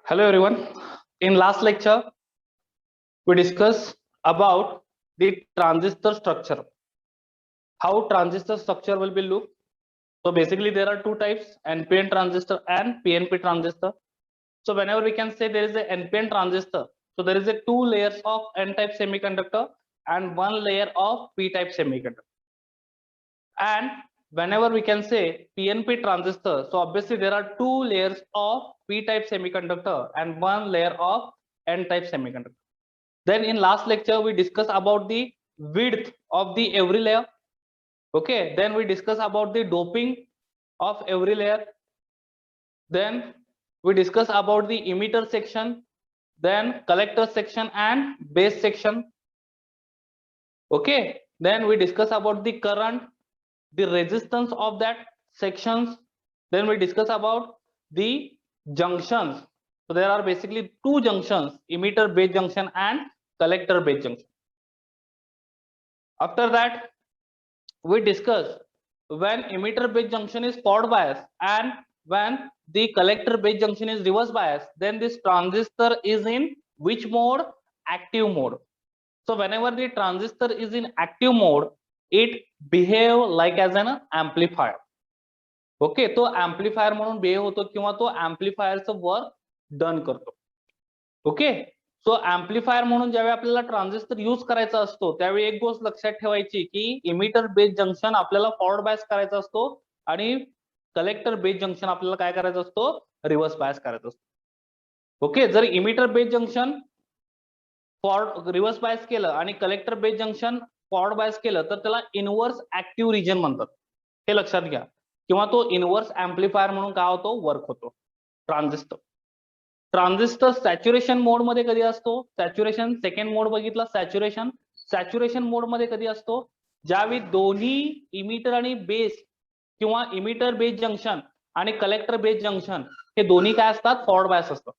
Hello everyone. In last lecture, we discussed about the transistor structure. How transistor structure will be look. So basically there are two types, NPN transistor and PNP transistor. So whenever we can say there is a NPN transistor, so there is a two layers of N-type semiconductor and one layer of P-type semiconductor. And whenever we can say PNP transistor, so obviously there are two layers of P-type semiconductor and one layer of N-type semiconductor. Then in last lecture we discussed about the width of the every layer. Okay, then we discuss about the doping of every layer. Then we discuss about the emitter section, then collector section and base section. Okay, then we discuss about the current, the resistance of that sections. Then we discuss about the junctions. So there are basically two junctions, emitter base junction and collector base junction. After that, we discuss when emitter base junction is forward bias and when the collector base junction is reverse bias, then this transistor is in which mode? Active mode. So whenever the transistor is in active mode, it behave like as an amplifier. Okay, तो amplifier म्हणून behave होतो किंवा तो amplifierचं work done करतो. Okay, so amplifier म्हणून ज्यावेळी आपल्याला transistor use करायचा असतो त्यावेळी एक गोष्ट लक्षात ठेवायची की इमिटर बेस जंक्शन आपल्याला फॉरवर्ड बायस करायचा असतो आणि कलेक्टर बेस जंक्शन आपल्याला काय करायचा असतो? रिव्हर्स बायस करायचा असतो. ओके, जर emitter base junction forward reverse bias केलं आणि collector base junction forward bias केलं तर त्याला इनव्हर्स ऍक्टिव्ह रिजन म्हणतात. हे लक्षात घ्या. किंवा तो इनव्हर्स एम्प्लिफायर म्हणून काय होतो? वर्क होतो ट्रान्झिस्टर. ट्रान्झिस्टर सॅच्युरेशन मोड मध्ये कधी असतो? सॅच्युरेशन सेकंड मोड बघितला. सॅच्युरेशन मोड मध्ये कधी असतो? ज्यावेळी दोन्ही इमिटर आणि बेस किंवा इमिटर बेस जंक्शन आणि कलेक्टर बेस जंक्शन हे दोन्ही काय असतात? फॉरवर्ड बायस असतात.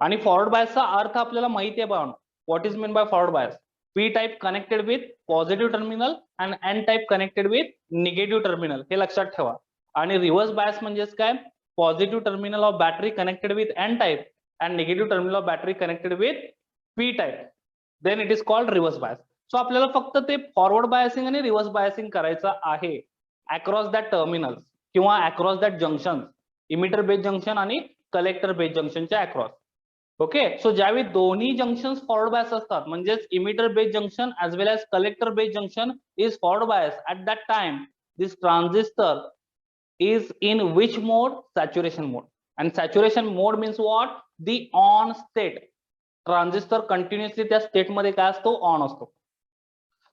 आणि फॉरवर्ड बायसचा अर्थ आपल्याला माहिती आहे बघा. What is mean by forward bias? P type connected with positive terminal आणि N type connected with negative terminal. हे लक्षात ठेवा. आणि रिव्हर्स बायस म्हणजेच काय? Positive terminal of battery connected with N type and negative terminal of battery connected with P type, then it is called reverse bias. So आपल्याला फक्त ते forward biasing आणि रिव्हर्स बायसिंग करायचं आहे अक्रॉस दॅट टर्मिनल्स किंवा across that junction, emitter base junction आणि collector base जंक्शनच्या across. Okay, so ज्यावेळी दोन्ही जंक्शन्स फॉरवर्ड बायस असतात म्हणजेच emitter base junction as well as collector base junction is forward bias, at that time this transistor is in which mode? Saturation mode. And saturation mode means what? The on state. Transistor continuously त्या state मध्ये काय असतो? On असतो.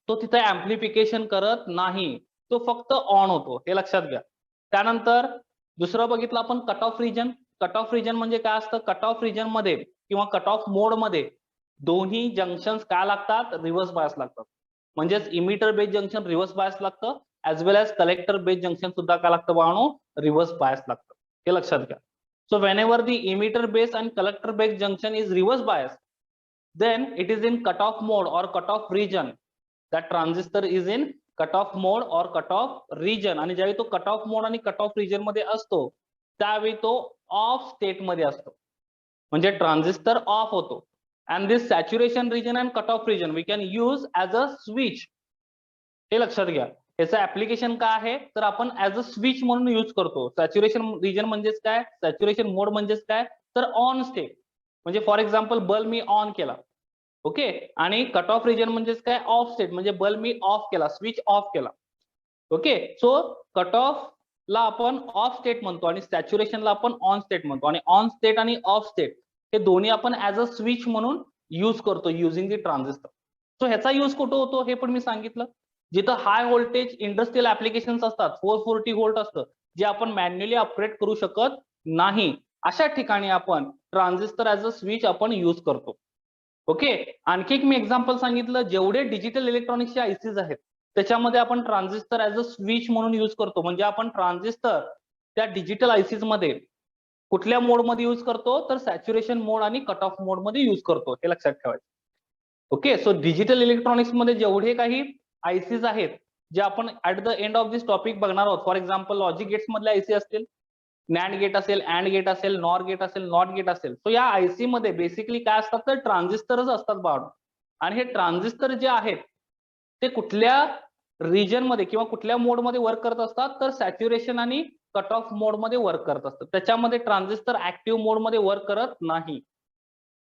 तो तिथे amplification करत नाही, तो फक्त ऑन होतो. हे लक्षात घ्या. त्यानंतर दुसरं बघितलं आपण cut off region. Cut off region म्हणजे काय असतं? कट ऑफ रिजन मध्ये किंवा कट ऑफ मोड मध्ये दोन्ही जंक्शन्स काय लागतात? रिव्हर्स बायस लागतात. म्हणजेच emitter base junction reverse bias लागतं ऍज वेल एज कलेक्टर बेस जंक्शन सुद्धा काय लागतं बाळांनो? रिव्हर्स बायस लागतं. हे लक्षात घ्या. So whenever the emitter base and collector base junction is reverse bias, then it is in cutoff mode or cutoff region. That transistor is in cutoff mode or cutoff region. आणि ज्यावेळी तो cutoff mode आणि cutoff region मध्ये असतो त्यावेळी तो of state मध्ये असतो, म्हणजे ट्रान्झिस्टर ऑफ होतो. and this saturation region and cutoff region we can use as a switch. हे लक्षात घ्या. याचं ऍप्लिकेशन काय आहे तर आपण ऍज अ स्विच म्हणून यूज करतो. सॅच्युरेशन रिजन म्हणजेच काय? सॅच्युरेशन मोड म्हणजेच काय? तर ऑन स्टेट. म्हणजे for example bulb me on केला. ओके, आणि कट ऑफ रिजन म्हणजेच काय? Of state. म्हणजे बल्ब मी ऑफ केला, स्विच ऑफ केला. ओके, सो कट ऑफ ला आपण ऑफ स्टेट म्हणतो आणि सॅच्युरेशनला आपण ऑन स्टेट म्हणतो. आणि ऑन स्टेट आणि ऑफ स्टेट हे दोन्ही आपण ऍज अ स्विच म्हणून यूज करतो युझिंग दी ट्रान्झिस्टर. सो ह्याचा यूज कुठं होतो हे पण मी सांगितलं. जिथं हाय व्होल्टेज इंडस्ट्रियल ऍप्लिकेशन्स असतात, 440 व्होल्ट असतं, जे आपण मॅन्युअली अपग्रेड करू शकत नाही, अशा ठिकाणी आपण ट्रान्झिस्टर ऍज अ स्विच आपण यूज करतो. ओके, आणखी एक मी एक्झाम्पल सांगितलं. जेवढे डिजिटल इलेक्ट्रॉनिक्सचे आयसीज आहेत त्याच्यामध्ये आपण ट्रान्झिस्टर ऍज अ स्विच म्हणून यूज करतो. म्हणजे आपण ट्रान्झिस्टर त्या डिजिटल आयसीज मध्ये कुठल्या मोड मध्ये यूज करतो तर सॅच्युरेशन मोड आणि कट ऑफ मोड मध्ये यूज करतो. हे लक्षात ठेवायचं. ओके, सो डिजिटल इलेक्ट्रॉनिक्स मध्ये जेवढे काही आयसीज आहेत जे आपण at the end of this topic बघणार आहोत, फॉर एक्झाम्पल लॉजिक गेट्स मधले आयसी असतील, नॅन्ड गेट असेल, अँड गेट असेल, नॉर गेट असेल, नॉट गेट असेल. सो या आयसी मध्ये बेसिकली काय असतात तर ट्रान्झिस्टरच असतात बाळ. आणि हे ट्रान्झिस्टर जे आहेत ते कुठल्या रिजन मध्ये किंवा कुठल्या मोड मध्ये वर्क करत असतात तर सॅच्युरेशन आणि कट ऑफ मोड मध्ये वर्क करत असतात. त्याच्यामध्ये ट्रान्झिस्टर ऍक्टिव्ह मोड मध्ये वर्क करत नाही.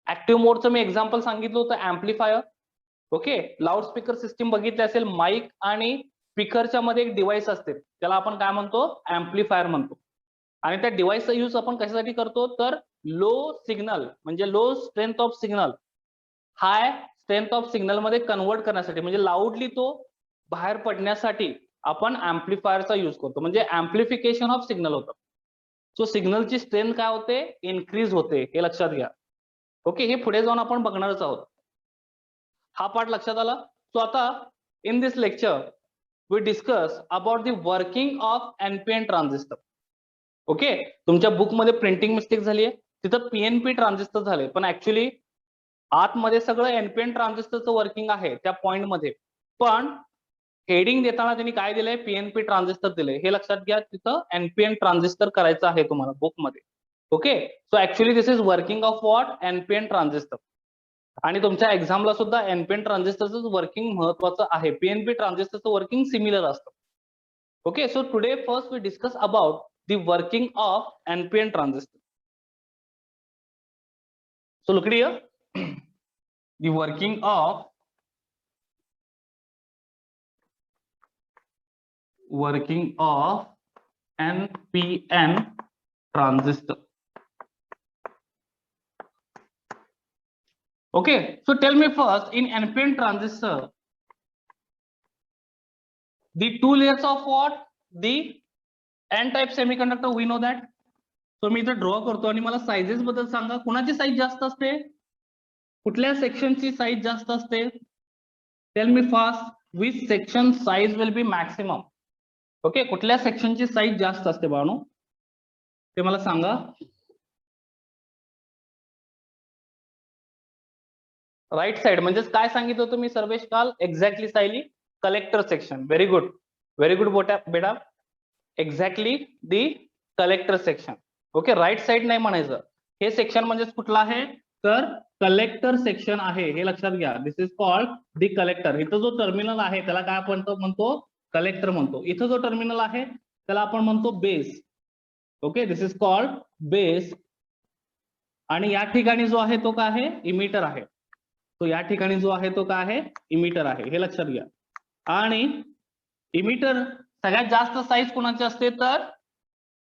ऍक्टिव्ह मोडचं मी एक्झाम्पल सांगितलं होतं ऍम्प्लिफायर. ओके, लाऊडस्पीकर सिस्टीम बघितली असेल, माईक आणि स्पीकरच्या मध्ये एक डिव्हाइस असते, त्याला आपण काय म्हणतो ऍम्प्लिफायर म्हणतो. आणि त्या डिव्हाइसचा यूज आपण कशासाठी करतो तर लो सिग्नल म्हणजे low strength of signal high strength of signal मध्ये कन्वर्ट करण्यासाठी, म्हणजे लाऊडली तो बाहेर पडण्यासाठी आपण ऍम्प्लिफायरचा यूज करतो. म्हणजे ऍम्प्लिफिकेशन ऑफ सिग्नल होतं. सो सिग्नलची स्ट्रेंथ काय होते इन्क्रीज होते, हे लक्षात घ्या. ओके, हे पुढे जाऊन आपण बघणारच आहोत. हा पार्ट लक्षात आला. सो आता in this lecture we discuss about the working of NPN transistor. Okay, तुमच्या बुक मध्ये प्रिंटिंग मिस्टेक झाली आहे, तिथं पीएनपी ट्रान्झिस्टर झाले, पण ऍक्च्युली आतमध्ये सगळं एनपीएन ट्रान्झिस्टरचं वर्किंग आहे त्या पॉइंट मध्ये. पण हेडिंग देताना त्यांनी काय दिलंय पीएनपी ट्रान्झिस्टर दिलंय, हे लक्षात घ्या. तिथं एनपीएन ट्रान्झिस्टर करायचं आहे तुम्हाला बुक मध्ये. Okay, so actually this is working of what NPN transistor. आणि तुमच्या एक्झामला सुद्धा एनपीएन ट्रान्झिस्टरचं वर्किंग महत्वाचं आहे. पीएनपी ट्रान्झिस्टरचं वर्किंग सिमिलर असतं. Okay, so today first we discuss about the working of NPN transistor. So look at here, the working of NPN transistor. Okay, so tell me first, in NPN transistor, the two layers of what? The N-type semiconductor, we know that. So मी इथे draw करतो आणि मला sizes बद्दल सांगा, कुणाची size जास्त असते, कुठल्या सेक्शनची साईज जास्त असते. Tell me fast, which section size will be maximum. Okay, कुठल्या सेक्शनची साईज जास्त असते बाळांनो ते मला सांगा. राईट साइड म्हणजेच काय सांगितलं होतं मी सर्वेश काल, exactly Sayali collector section. Very good, very good बेटा, exactly the collector section. Okay, right side नाही म्हणायचं, हे सेक्शन म्हणजेच कुठलं आहे तर कलेक्टर सेक्शन आहे, हे लक्षात घ्या. दिस इज कॉल्ड दी कलेक्टर. इथं जो टर्मिनल आहे त्याला काय आपण म्हणतो कलेक्टर म्हणतो. इथं जो टर्मिनल आहे त्याला आपण म्हणतो base. Okay, this is called base. आणि या ठिकाणी जो आहे तो काय आहे इमिटर आहे. तो या ठिकाणी जो आहे तो काय आहे इमिटर आहे, हे लक्षात घ्या. आणि इमिटर सगळ्यात जास्त साईज कोणाची असते तर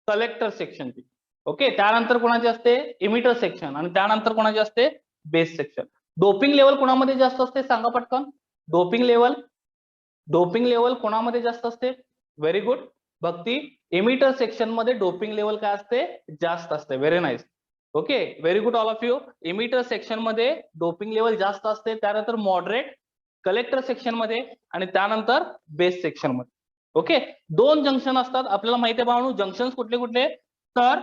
कलेक्टर सेक्शनची. ओके, त्यानंतर कोणाची असते इमिटर सेक्शन आणि त्यानंतर कोणाची असते बेस सेक्शन. डोपिंग लेवल कोणामध्ये जास्त असते सांगा पटकन. डोपिंग लेवल कोणामध्ये जास्त असते. व्हेरी गुड भक्ती, इमिटर सेक्शन मध्ये डोपिंग लेवल काय असते जास्त असते. Very nice. Okay, very good all of you. Emitter section मध्ये डोपिंग लेवल जास्त असते, त्यानंतर मॉडरेट कलेक्टर सेक्शन मध्ये आणि त्यानंतर बेस सेक्शन मध्ये. ओके, दोन जंक्शन असतात आपल्याला माहिती आहे बाळांनो. जंक्शन कुठले कुठले तर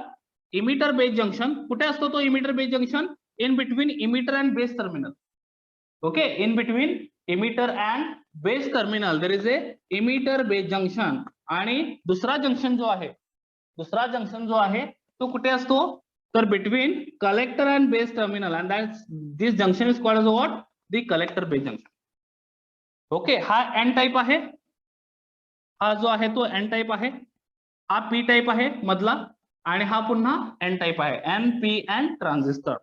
इमिटर बेस जंक्शन. कुठे असतो तो emitter base junction? In between emitter and base terminal. Okay, in between emitter and base terminal there is a emitter base junction. आणि दुसरा जंक्शन जो आहे तो कुठे असतो तर between collector and base terminal, and this junction is called as what the collector base junction. Okay, हा N type आहे, हा जो आहे तो एन टाइप आहे, हा पी टाइप आहे मधला, आणि हा पुन्हा एन टाइप आहे, एनपीएन ट्रान्झिस्टर.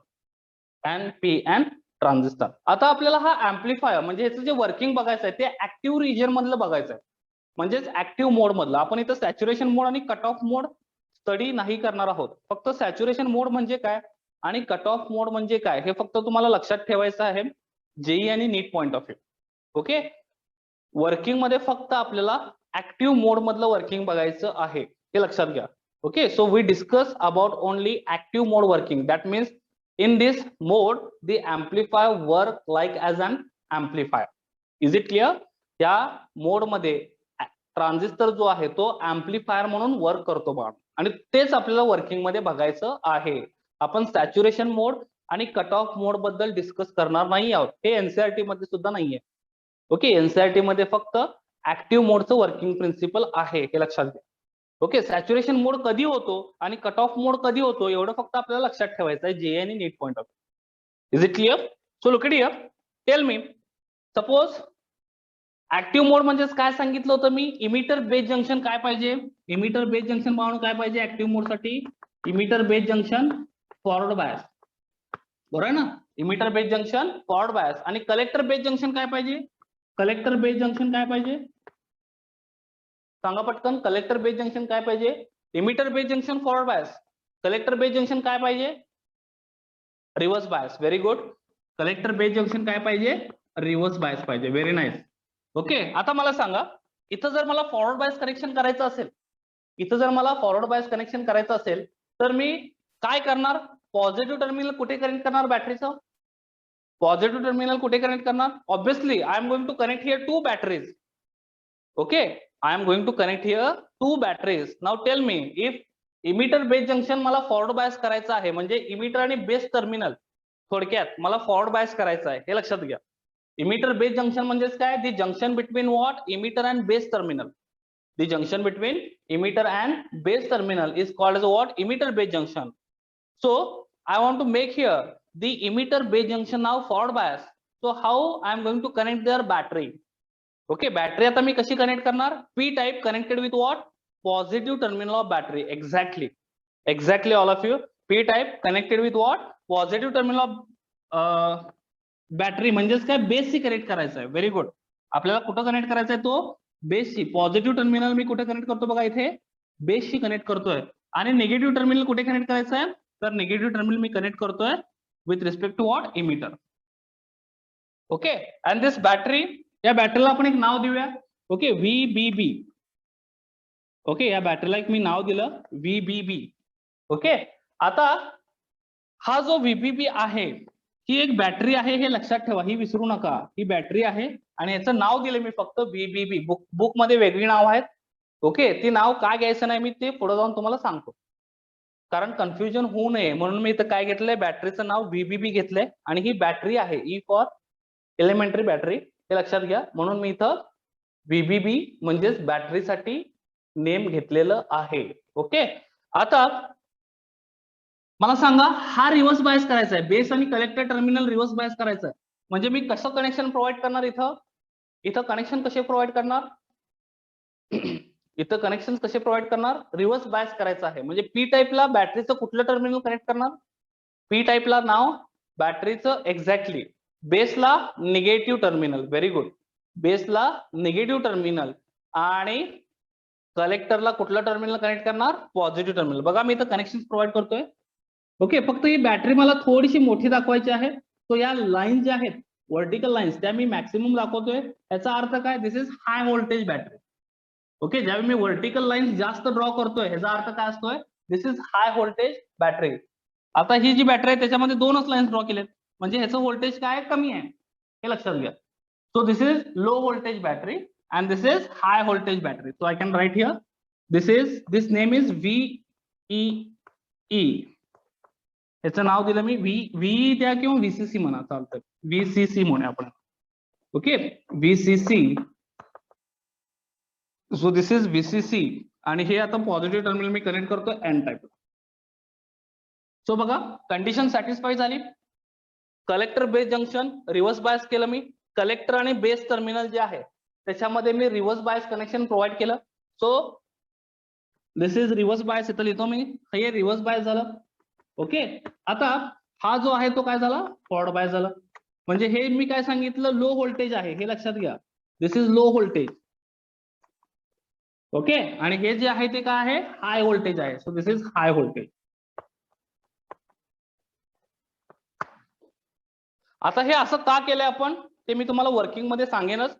NPN transistor. आता आपल्याला हा ऍम्प्लिफायर म्हणजे ह्याचं जे वर्किंग बघायचं आहे ते ऍक्टिव्ह रिजन मधलं बघायचं आहे, म्हणजेच ऍक्टिव्ह मोड मधलं. आपण इथं सॅच्युरेशन मोड आणि कट ऑफ मोड स्टडी नाही करणार आहोत. फक्त सॅच्युरेशन मोड म्हणजे काय आणि कट ऑफ मोड म्हणजे काय हे फक्त तुम्हाला लक्षात ठेवायचं आहे जेई आणि NEET point of view. Okay, working मध्ये फक्त आपल्याला ऍक्टिव्ह मोड मधलं वर्किंग बघायचं आहे, हे लक्षात घ्या. Okay, so we discuss about only active mode working. That means in this mode the amplifier work like as an amplifier. is it clear? त्या मोड मध्ये ट्रान्झिस्टर जो आहे तो ऍम्प्लिफायर म्हणून वर्क करतो बा, आणि तेच आपल्याला वर्किंग मध्ये बघायचं आहे. आपण सॅच्युरेशन मोड आणि कट ऑफ मोड बद्दल डिस्कस करणार नाही आहोत, हे एनसीईआरटी मध्ये सुद्धा नाहीये. ओके, एनसीईआरटी मध्ये फक्त ऍक्टिव्ह मोडचं वर्किंग प्रिन्सिपल आहे, हे लक्षात घ्या. ओके, सॅच्युरेशन मोड कधी होतो आणि कट ऑफ मोड कधी होतो एवढं फक्त आपल्याला लक्षात ठेवायचं आहे जे आणि NEET point of. Is it clear? So look it here, tell me, suppose active mode म्हणजेच काय सांगितलं होतं मी, इमिटर बेस जंक्शन काय पाहिजे, इमिटर बेस जंक्शन पाहून काय पाहिजे ऍक्टिव्ह मोड साठी, emitter base junction forward bias, बरोबर आहे ना, emitter base junction forward bias. आणि कलेक्टर बेस जंक्शन काय पाहिजे, कलेक्टर बेस जंक्शन काय पाहिजे सांगा पटकन, कलेक्टर बेस जंक्शन काय पाहिजे, emitter base junction forward bias, collector base junction काय पाहिजे, reverse bias. Very good, collector base junction काय पाहिजे, रिव्हर्स बायस पाहिजे. Very nice. ओके, आता मला सांगा, इथं जर मला फॉरवर्ड बायस कनेक्शन करायचं असेल, इथं जर मला फॉरवर्ड बायस कनेक्शन करायचं असेल तर मी काय करणार, पॉझिटिव्ह टर्मिनल कुठे कनेक्ट करणार बॅटरीचं, पॉझिटिव्ह टर्मिनल कुठे कनेक्ट करणार, obviously I am going to connect here to batteries. Okay, I am going to connect here to batteries. Now tell me, if emitter base junction मला forward bias करायचं आहे, म्हणजे emitter आणि base terminal थोडक्यात मला forward bias करायचं आहे, हे लक्षात घ्या. इमिटर बेस जंक्शन म्हणजेच काय, the junction between what, emitter and base terminal. The junction between emitter and base terminal is called as what, emitter base junction. So I want to make here the emitter base junction now forward bias. So how I am going to connect their battery. Okay, battery आता मी कशी connect करणार, P type connected with what, positive terminal of battery. Exactly all of you, P type connected with what, positive terminal of battery. म्हणजेच काय, बेसशी connect करायचं आहे. Very good, आपल्याला कुठं कनेक्ट करायचा आहे, तो बेसशी. पॉझिटिव्ह टर्मिनल मी कुठे कनेक्ट करतो बघा, इथे बेसशी कनेक्ट करतोय. आणि निगेटिव्ह टर्मिनल कुठे कनेक्ट करायचं आहे, तर निगेटिव्ह टर्मिनल मी कनेक्ट करतोय with respect to what, emitter. Okay, and this battery, या बॅटरीला आपण एक नाव देऊया. Okay, VBB. ओके, या बॅटरीला एक मी नाव दिलं VBB. ओके, आता हा जो VBB आहे ही एक बॅटरी आहे, हे लक्षात ठेवा, ही विसरू नका, ही बॅटरी आहे आणि याचं नाव दिलं मी फक्त VBB. बुक मध्ये वेगळी नाव आहेत. ओके, ती नाव काय घ्यायचं नाही, मी ते पुढे जाऊन तुम्हाला सांगतो, कारण कन्फ्युजन होऊ नये म्हणून मी इथं काय घेतलंय, बॅटरीचं नाव VBB घेतलंय. आणि ही बॅटरी आहे, ई फॉर एलिमेंटरी बॅटरी, हे लक्षात घ्या. म्हणून मी इथं VBB म्हणजेच बॅटरीसाठी नेम घेतलेलं आहे. ओके, आता मला सांगा, हा रिव्हर्स बायस करायचा आहे, बेस आणि कलेक्टर टर्मिनल रिव्हर्स बायस करायचं आहे, म्हणजे मी कसं कनेक्शन प्रोव्हाइड करणार, इथं कनेक्शन कसे प्रोव्हाइड करणार, इथं कनेक्शन कसे प्रोव्हाइड करणार, रिव्हर्स बायस करायचं आहे. म्हणजे पी टाईपला बॅटरीचं कुठलं टर्मिनल कनेक्ट करणार, पी टाईपला नाव बॅटरीचं, एक्झॅक्टली. बेसला निगेटिव्ह टर्मिनल, व्हेरी गुड, बेसला निगेटिव्ह टर्मिनल. आणि कलेक्टरला कुठलं टर्मिनल कनेक्ट करणार, पॉझिटिव्ह टर्मिनल. बघा मी इथं कनेक्शन प्रोव्हाइड करतोय. ओके, फक्त ही बॅटरी मला थोडीशी मोठी दाखवायची आहे, तो या लाईन ज्या आहेत व्हर्टिकल लाईन्स त्या मी मॅक्सिमम दाखवतोय. याचा अर्थ काय, this is high voltage battery. Okay, ज्यावेळी मी व्हर्टिकल लाईन्स जास्त ड्रॉ करतोय ह्याचा अर्थ काय असतोय, this is high voltage battery. आता ही जी बॅटरी आहे त्याच्यामध्ये दोनच लाईन्स ड्रॉ केलेत, म्हणजे ह्याचं व्होल्टेज काय कमी आहे, हे लक्षात घ्या. So this is low voltage battery and this is high voltage battery. So I can write here, this name is VEE. याचं नाव दिलं मी व्ही द्या किंवा VCC म्हणा, चालतं, VCC म्हणूया आपण. Okay, VCC. So this is VCC. आणि हे आता पॉझिटिव्ह टर्मिनल मी कनेक्ट करतो N टाईप. सो बघा, कंडिशन सॅटिस्फाय झाली. Collector base junction reverse bias केलं मी, कलेक्टर आणि बेस टर्मिनल जे आहे त्याच्यामध्ये मी रिव्हर्स बायस कनेक्शन प्रोव्हाइड केलं. So this is reverse bias, इथं लिहितो मी, हे रिव्हर्स बायस झालं. ओके, आता हा जो आहे तो काय झाला, फॉरवर्ड बायस झाला. म्हणजे हे मी काय सांगितलं, लो व्होल्टेज आहे, हे लक्षात घ्या, दिस इज लो व्होल्टेज. ओके, आणि हे जे आहे ते काय आहे, हाय व्होल्टेज आहे. So this is high voltage. आता हे असं का केलंय आपण ते मी तुम्हाला वर्किंग मध्ये सांगेनच,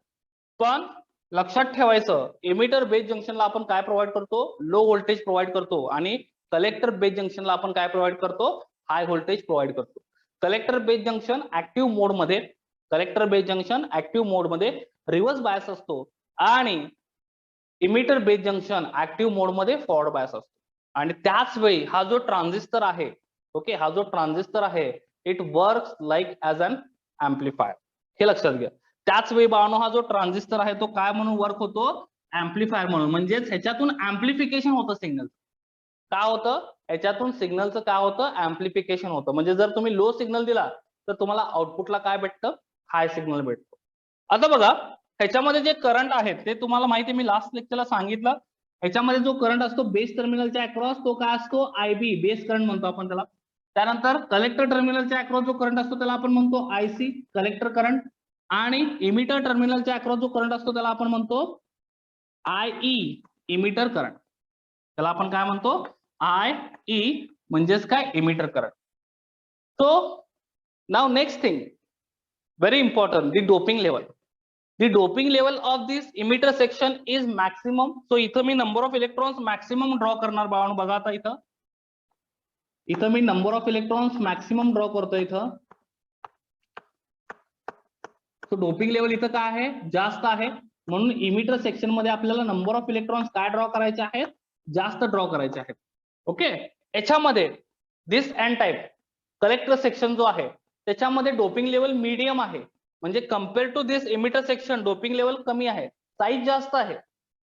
पण लक्षात ठेवायचं, इमिटर बेस जंक्शनला आपण काय प्रोव्हाइड करतो, लो व्होल्टेज प्रोव्हाइड करतो. आणि कलेक्टर बेस जंक्शनला आपण काय प्रोव्हाइड करतो, हाय व्होल्टेज प्रोव्हाइड करतो. कलेक्टर बेस जंक्शन ऍक्टिव्ह मोड मध्ये, कलेक्टर बेस जंक्शन ऍक्टिव्ह मोड मध्ये रिव्हर्स बायस असतो आणि इमिटर बेस जंक्शन ऍक्टिव्ह मोड मध्ये फॉरवर्ड बायस असतो. आणि त्याच वेळी हा जो ट्रान्झिस्टर आहे, ओके, हा जो ट्रान्झिस्टर आहे it works like as an amplifier, हे लक्षात घ्या. त्याच वेळी बाळांनो हा जो ट्रान्झिस्टर आहे तो काय म्हणून वर्क होतो, ऍम्प्लिफायर म्हणून, म्हणजेच ह्याच्यातून ऍम्प्लिफिकेशन होतं सिग्नल. काय होतं ह्याच्यातून सिग्नलचं काय होतं ऍम्प्लिफिकेशन होतं. म्हणजे जर तुम्ही लो सिग्नल दिला तर तुम्हाला आउटपुटला काय भेटतं हाय सिग्नल भेटतो. आता बघा ह्याच्यामध्ये जे करंट आहेत ते तुम्हाला माहिती आहे, मी लास्ट लेक्चरला सांगितलं. ह्याच्यामध्ये जो करंट असतो बेस टर्मिनलच्या अक्रॉस तो काय असतो आयबी, बेस करंट म्हणतो आपण त्याला. त्यानंतर कलेक्टर टर्मिनलच्या अक्रॉस जो करंट असतो त्याला आपण म्हणतो आयसी, कलेक्टर करंट. आणि इमिटर टर्मिनलच्या अक्रॉस जो करंट असतो त्याला आपण म्हणतो आयई, इमिटर करंट. त्याला आपण काय म्हणतो आयई, म्हणजेच काय emitter current. So now next thing very important, the doping level. The doping level of this emitter section is maximum. So इथं मी number of electrons maximum draw करणार बाळांनो. बघा आता इथं मी number of electrons maximum draw करतो इथं. So doping level इथं काय आहे जास्त आहे, म्हणून इमिटर सेक्शन मध्ये आपल्याला नंबर ऑफ इलेक्ट्रॉन्स काय ड्रॉ करायचे आहेत जास्त ड्रॉ करायचे आहेत. ओके, याच्यामध्ये this N type collector section जो आहे त्याच्यामध्ये डोपिंग लेवल मीडियम आहे, म्हणजे compare to this emitter section doping level कमी आहे, साईज जास्त आहे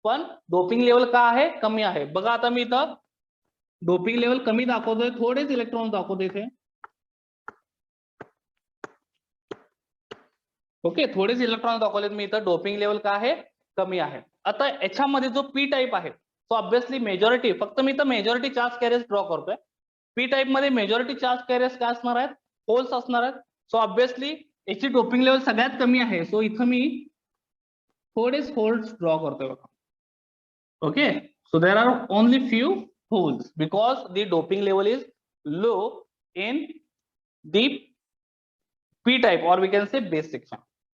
पण डोपिंग लेवल का आहे कमी आहे. बघा आता मी इथं डोपिंग लेवल कमी दाखवतोय, थोडेच इलेक्ट्रॉन दाखवतो इथे. ओके, थोडेच इलेक्ट्रॉन दाखवलेत मी इथं, डोपिंग लेवल काय आहे कमी आहे. आता याच्यामध्ये जो पी टाइप आहे तो ऑब्विसली मेजॉरिटी, फक्त मी इथं मेजॉरिटी चार्ज कॅरियर्स ड्रॉ करतोय. पी टाइप मध्ये मेजॉरिटी चार्ज कॅरियर्स काय असणार आहेत होल्स असणार आहेत. सो ऑब्विसली याची डोपिंग लेवल सगळ्यात कमी आहे, सो इथं मी थोडेच होल्स ड्रॉ करतोय बघा. Okay, so there are only few holes because the doping level is low in the P type और we can say base section.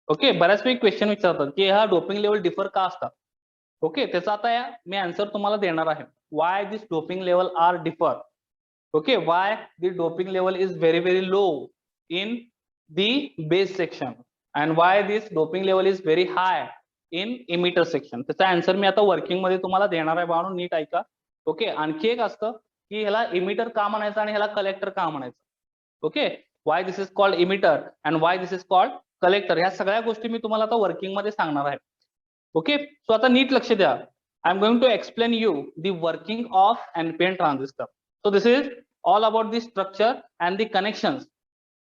Okay, बऱ्याच वेळी क्वेश्चन विचारतात की हा डोपिंग लेवल डिफर का असतात. ओके, त्याचा आता मी आन्सर तुम्हाला देणार आहे. Why this doping level are differ. Okay, why the doping level is very low in the base section and why this doping level is very high in emitter section. त्याचा answer मी आता working मध्ये तुम्हाला देणार आहे बाळांनो, नीट ऐका. Okay, आणखी एक असतं की ह्याला इमिटर का म्हणायचं आणि ह्याला कलेक्टर का म्हणायचं. Okay, why this is called emitter and why this is called collector, ह्या सगळ्या गोष्टी मी तुम्हाला आता वर्किंग मध्ये सांगणार आहे. ओके, सो आता नीट लक्ष द्या. I am going to explain you the working of NPN transistor. So this is all about the structure and the connections.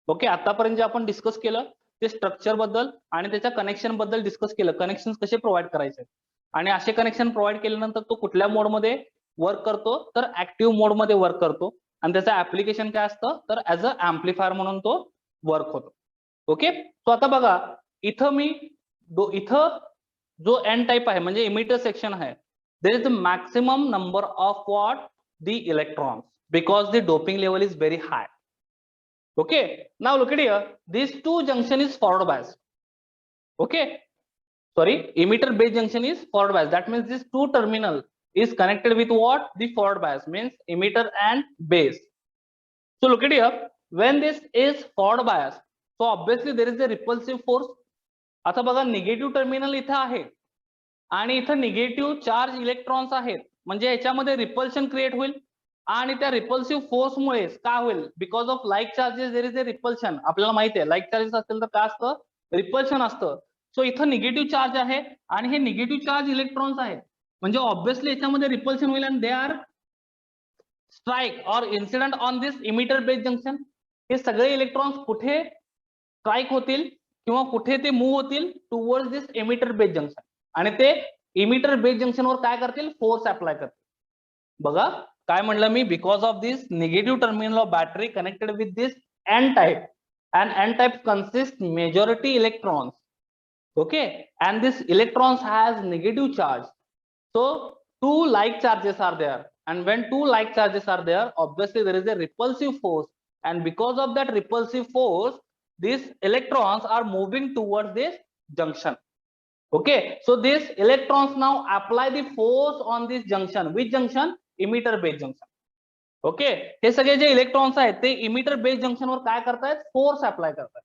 Okay, आतापर्यंत जे आपण डिस्कस केलं ते स्ट्रक्चर बद्दल आणि त्याच्या कनेक्शन बद्दल डिस्कस केलं, कनेक्शन कसे प्रोव्हाइड करायचे आणि असे कनेक्शन प्रोव्हाइड केल्यानंतर तो कुठल्या मोड मध्ये वर्क करतो तर ऍक्टिव्ह मोड मध्ये वर्क करतो आणि त्याचं ऍप्लिकेशन काय असतं तर ऍज अ ऍम्प्लिफायर म्हणून तो वर्क होतो. ओके, सो आता बघा इथं इथं जो एन टाइप आहे म्हणजे इमिटर सेक्शन आहे, there is a maximum number of what the electrons because the doping level is very high. Okay, now look at here, these two junction is forward bias. Okay, sorry, emitter base junction is forward bias. That means this two terminal is connected with what the forward bias, means emitter and base. So look at here, when this is forward bias, so obviously there is a repulsive force. आता बघा negative terminal इथं आहे आणि इथं negative charge electrons आहेत, म्हणजे याच्यामध्ये repulsion create होईल आणि त्या रिपल्सिव्ह फोर्स मुळे काय होईल because of like charges there is a repulsion. आपल्याला माहिती आहे लाईक चार्जेस असेल तर काय असतं रिपल्शन असतं. सो इथं निगेटिव्ह चार्ज आहे आणि हे निगेटिव्ह चार्ज इलेक्ट्रॉन्स आहेत, म्हणजे ऑब्विसली याच्यामध्ये रिपल्शन होईल आणि दे आर स्ट्राइक और incident on this emitter base junction. हे सगळे इलेक्ट्रॉन्स कुठे स्ट्राइक होतील किंवा कुठे ते मूव्ह होतील टुवर्ड्स दिस इमिटर बेस जंक्शन आणि ते इमिटर बेस जंक्शन वर काय करतील फोर्स अप्लाय करतील. बघा काय म्हणलं मी, because of this negative terminal of battery connected with this N type and n type consists majority electrons. Okay, and this electrons has negative charge, so two like charges are there, and when two like charges are there obviously there is a repulsive force, and because of that repulsive force these electrons are moving towards this junction. Okay, so these electrons now apply the force on this junction. Which junction? Emitter base junction. Okay, हे सगळे जे electrons आहेत ते emitter base junction वर काय करतायत force apply करतायत.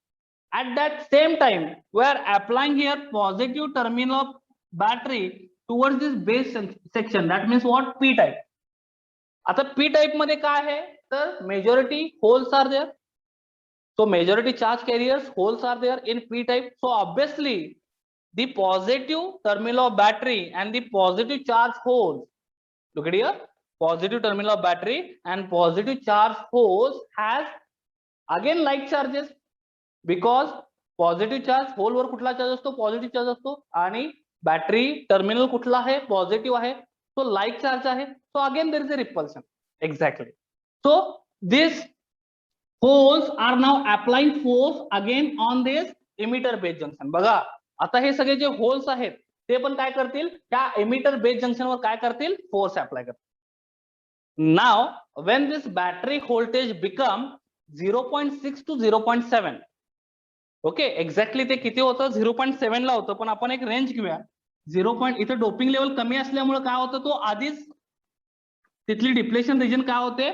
At that same time we are applying here positive terminal of battery towards this base section, that means what P type. आता पी टाइप मध्ये काय आहे तर majority holes are there, so majority charge carriers holes are there in P type. So obviously the positive terminal of battery and the positive charge holes. Look at here, positive terminal of battery and positive charge holes has again like charges, because positive charge होलवर कुठला charge असतो, positive charge असतो, आणि battery terminal कुठला आहे, positive आहे, so like charge आहे, so again there is a repulsion. Exactly. So this holes are now applying force again on this emitter base junction. बघा आता हे सगळे जे होल्स आहेत ते पण काय करतील, त्या इमिटर बेस जंक्शनवर काय करतील, फोर्स अप्लाय करतील. Now when this battery voltage become 0.6 to 0.7, okay, exactly ते किती होतं, 0.7 ला होतं, पण आपण एक रेंज घेऊया. 0. इथे डोपिंग लेवल कमी असल्यामुळे काय होतं, तो आधीच तिथली डिप्लेशन रिजन काय होते,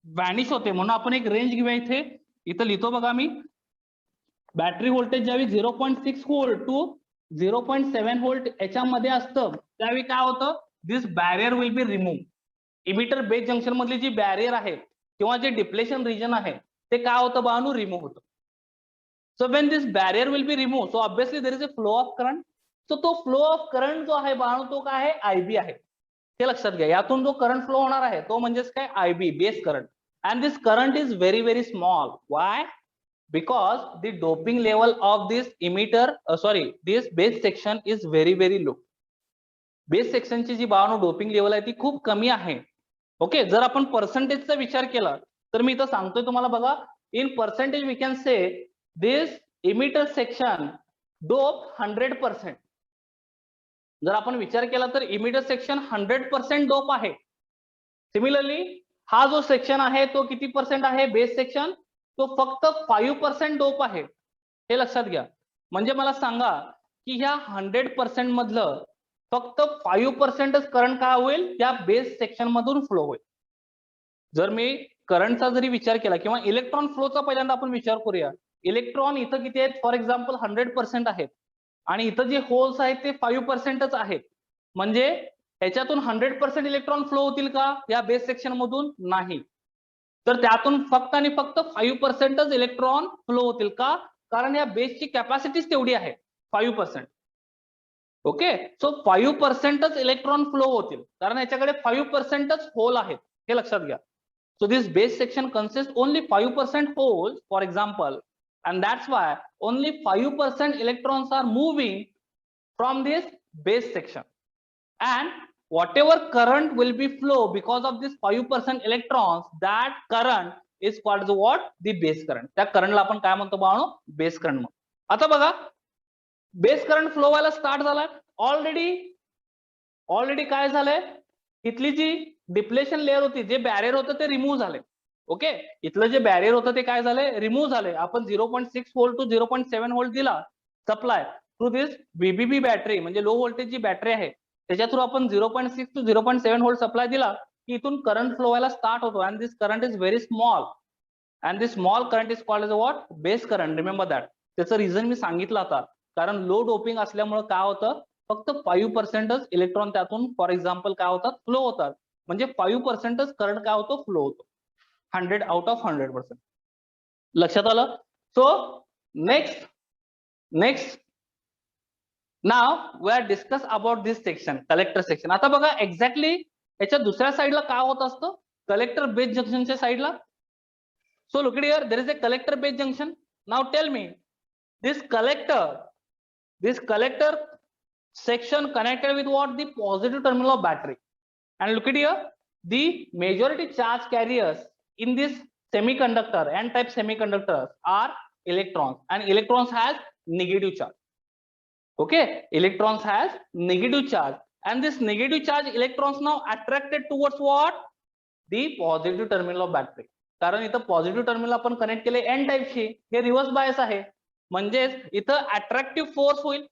व्हॅनिश होते, म्हणून आपण एक रेंज घेऊया. इथं लिहितो बघा मी, बॅटरी व्होल्टेज ज्यावेळी 0.6 व्होल्ट टू 0.7 व्होल्ट याच्यामध्ये असतं, त्यावेळी काय होतं, this barrier will be remove. Emitter base junction मधली जी बॅरियर आहे किंवा जे डिप्लेशन रिजन आहे ते काय होतं बाळांनो, रिमूव्ह होतं. So when this barrier will be removed, so obviously there is a flow of current. So तो फ्लो ऑफ करंट जो आहे बाळांनो, तो काय आहे, आयबी आहे. हे लक्षात घ्या. यातून जो करंट फ्लो होणार आहे तो म्हणजेच काय, IB, base current. And this current is very very small. Y? Because the doping level of this emitter, this base section is very very low. Base सेक्शनची जी बाळांनो डोपिंग लेवल आहे ती खूप कमी आहे. ओके, जर आपण पर्सेंटेजचा विचार केला तर मी इथं सांगतोय तुम्हाला बघा, in percentage we can say this emitter section dope 100%. जर आपण विचार केला तर इमिटर सेक्शन 100% डोप आहे. सिमिलरली हा जो सेक्शन आहे तो किती पर्सेंट आहे, बेस सेक्शन, तो फक्त 5% डोप आहे. हे लक्षात घ्या. म्हणजे मला सांगा की ह्या 100% मधलं फक्त 5%च करंट काय होईल, त्या बेस सेक्शन मधून फ्लो होईल. जर मी करंटचा जरी विचार केला किंवा इलेक्ट्रॉन फ्लोचा पहिल्यांदा आपण विचार करूया. इलेक्ट्रॉन इथं किती आहेत, फॉर एक्झाम्पल 100% आहेत, आणि इथं जे होल्स आहेत ते 5%च आहेत. म्हणजे ह्याच्यातून 100% इलेक्ट्रॉन फ्लो होतील का या बेस सेक्शन मधून, नाही. तर त्यातून फक्त आणि फक्त 5%च इलेक्ट्रॉन फ्लो होतील का, कारण या बेसची कॅपॅसिटीच तेवढी आहे, 5%. ओके, सो 5%च इलेक्ट्रॉन फ्लो होतील, कारण याच्याकडे 5%च होल आहेत. हे लक्षात घ्या. So this base section consists only 5% holes, for example, and that's why only 5% electrons are moving from this base section, and whatever current will be flow because of this 5% electrons, that current is called the what, the base current. त्या करंटला आपण काय म्हणतो बाळांनो, base current म्हणतो. आता बघा, base current flow व्हायला स्टार्ट झालाय. ऑलरेडी काय झालंय, इथली जी डिप्लेशन लेअर होती, जे बॅरियर होतं ते रिमूव्ह झाले. ओके, इथलं जे बॅरियर होतं ते काय झालंय, रिमूव्ह झालंय. आपण 0.6 व्होल्ट टू 0.7 व्होल्ट दिला सप्लाय थ्रू दिस बीबीबी बॅटरी, म्हणजे लो व्होल्टेज जी बॅटरी आहे त्याच्या थ्रू आपण 0.6 टू 0.7 व्होल्ट सप्लाय दिला की इथून करंट फ्लो व्हायला स्टार्ट होतो. And this current is very small, and this small current is called as what, base current. Remember that. त्याचं रिझन मी सांगितलं आता, कारण लो डोपिंग असल्यामुळे काय होतं, फक्त 5%च इलेक्ट्रॉन त्यातून फॉर एक्झाम्पल काय होतात, फ्लो होतात. म्हणजे 5%च करंट काय होतो, फ्लो होतो. 100 आउट ऑफ 100%. लक्षात आलं. So next now we are discuss about this section, collector section. आता बघा एक्झॅक्टली याच्या दुसऱ्या साईडला काय होत असतं, कलेक्टर बेस जंक्शनच्या साईडला. So look here, there is a collector base junction. Now tell me, this collector section connected with what, the positive terminal of battery. And look at here, the majority charge carriers in this semiconductor, n type semiconductors, are electrons, and electrons has negative charge. Okay, electrons has negative charge, and this negative charge electrons now attracted towards what, the positive terminal of battery. कारण इथं positive terminal आपण connect केले N टाइपशी, हे reverse bias आहे, म्हणजेच इथं attractive force होईल.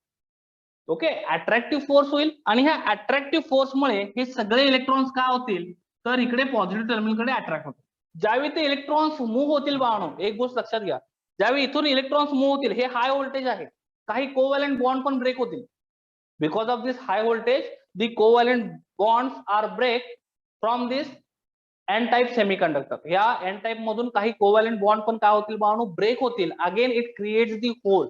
Okay, attractive force होईल, आणि ह्या अट्रॅक्टिव्ह फोर्समुळे हे सगळे इलेक्ट्रॉन्स काय होतील, तर इकडे पॉझिटिव्ह टर्मिनलकडे अट्रॅक्ट होतील. ज्यावेळी ते इलेक्ट्रॉन्स मूव्ह होतील बाळांनो, एक गोष्ट लक्षात घ्या, ज्यावेळी इथून इलेक्ट्रॉन्स मूव्ह होतील, हे हाय व्होल्टेज आहे, काही कोव्हॅलंट बॉन्ड पण ब्रेक होतील. Because of this high voltage, the covalent bonds are break from this N type semiconductor. या एन टाइप मधून काही कोव्हॅलंट बॉन्ड पण काय होतील बाळांनो, ब्रेक होतील. Again it creates the whole.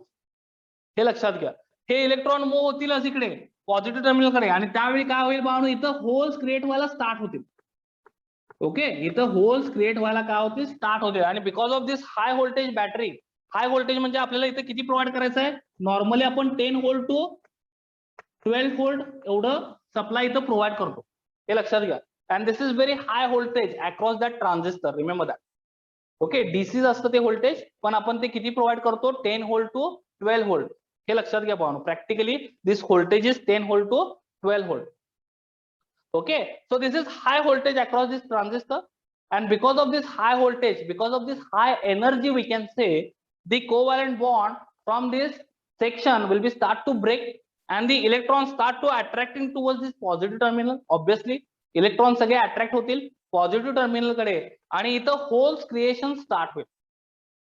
हे लक्षात घ्या. हे इलेक्ट्रॉन मूव्ह होतीलच इकडे पॉझिटिव्ह टर्मिनलकडे, आणि त्यावेळी काय होईल बाळांनो, इथं होल्स क्रिएट व्हायला स्टार्ट होतील. ओके, इथं होल्स क्रिएट व्हायला काय होते, स्टार्ट होते. आणि because of this high voltage battery, high voltage म्हणजे आपल्याला इथं किती प्रोव्हाइड करायचं आहे, नॉर्मली आपण 10 व्होल्ट टू 12 व्होल्ट एवढं सप्लाय इथं प्रोव्हाइड करतो, हे लक्षात घ्या. And this is very high voltage across that transistor, remember that. Okay, DC असतं ते व्होल्टेज, पण आपण ते किती प्रोव्हाइड करतो, 10 व्होल्ट टू 12 व्होल्ट, हे लक्षात घ्या पाहून. Practically this voltage is 10 volt to 12 volt. Okay, so this is high voltage across this transistor, and because of this high voltage, because of this high energy, we can say the covalent bond from this section will be start to break, and the electrons start to attracting towards this positive terminal. Obviously electrons सगळे attract होतील positive terminal कडे, आणि इथं holes creation start होईल.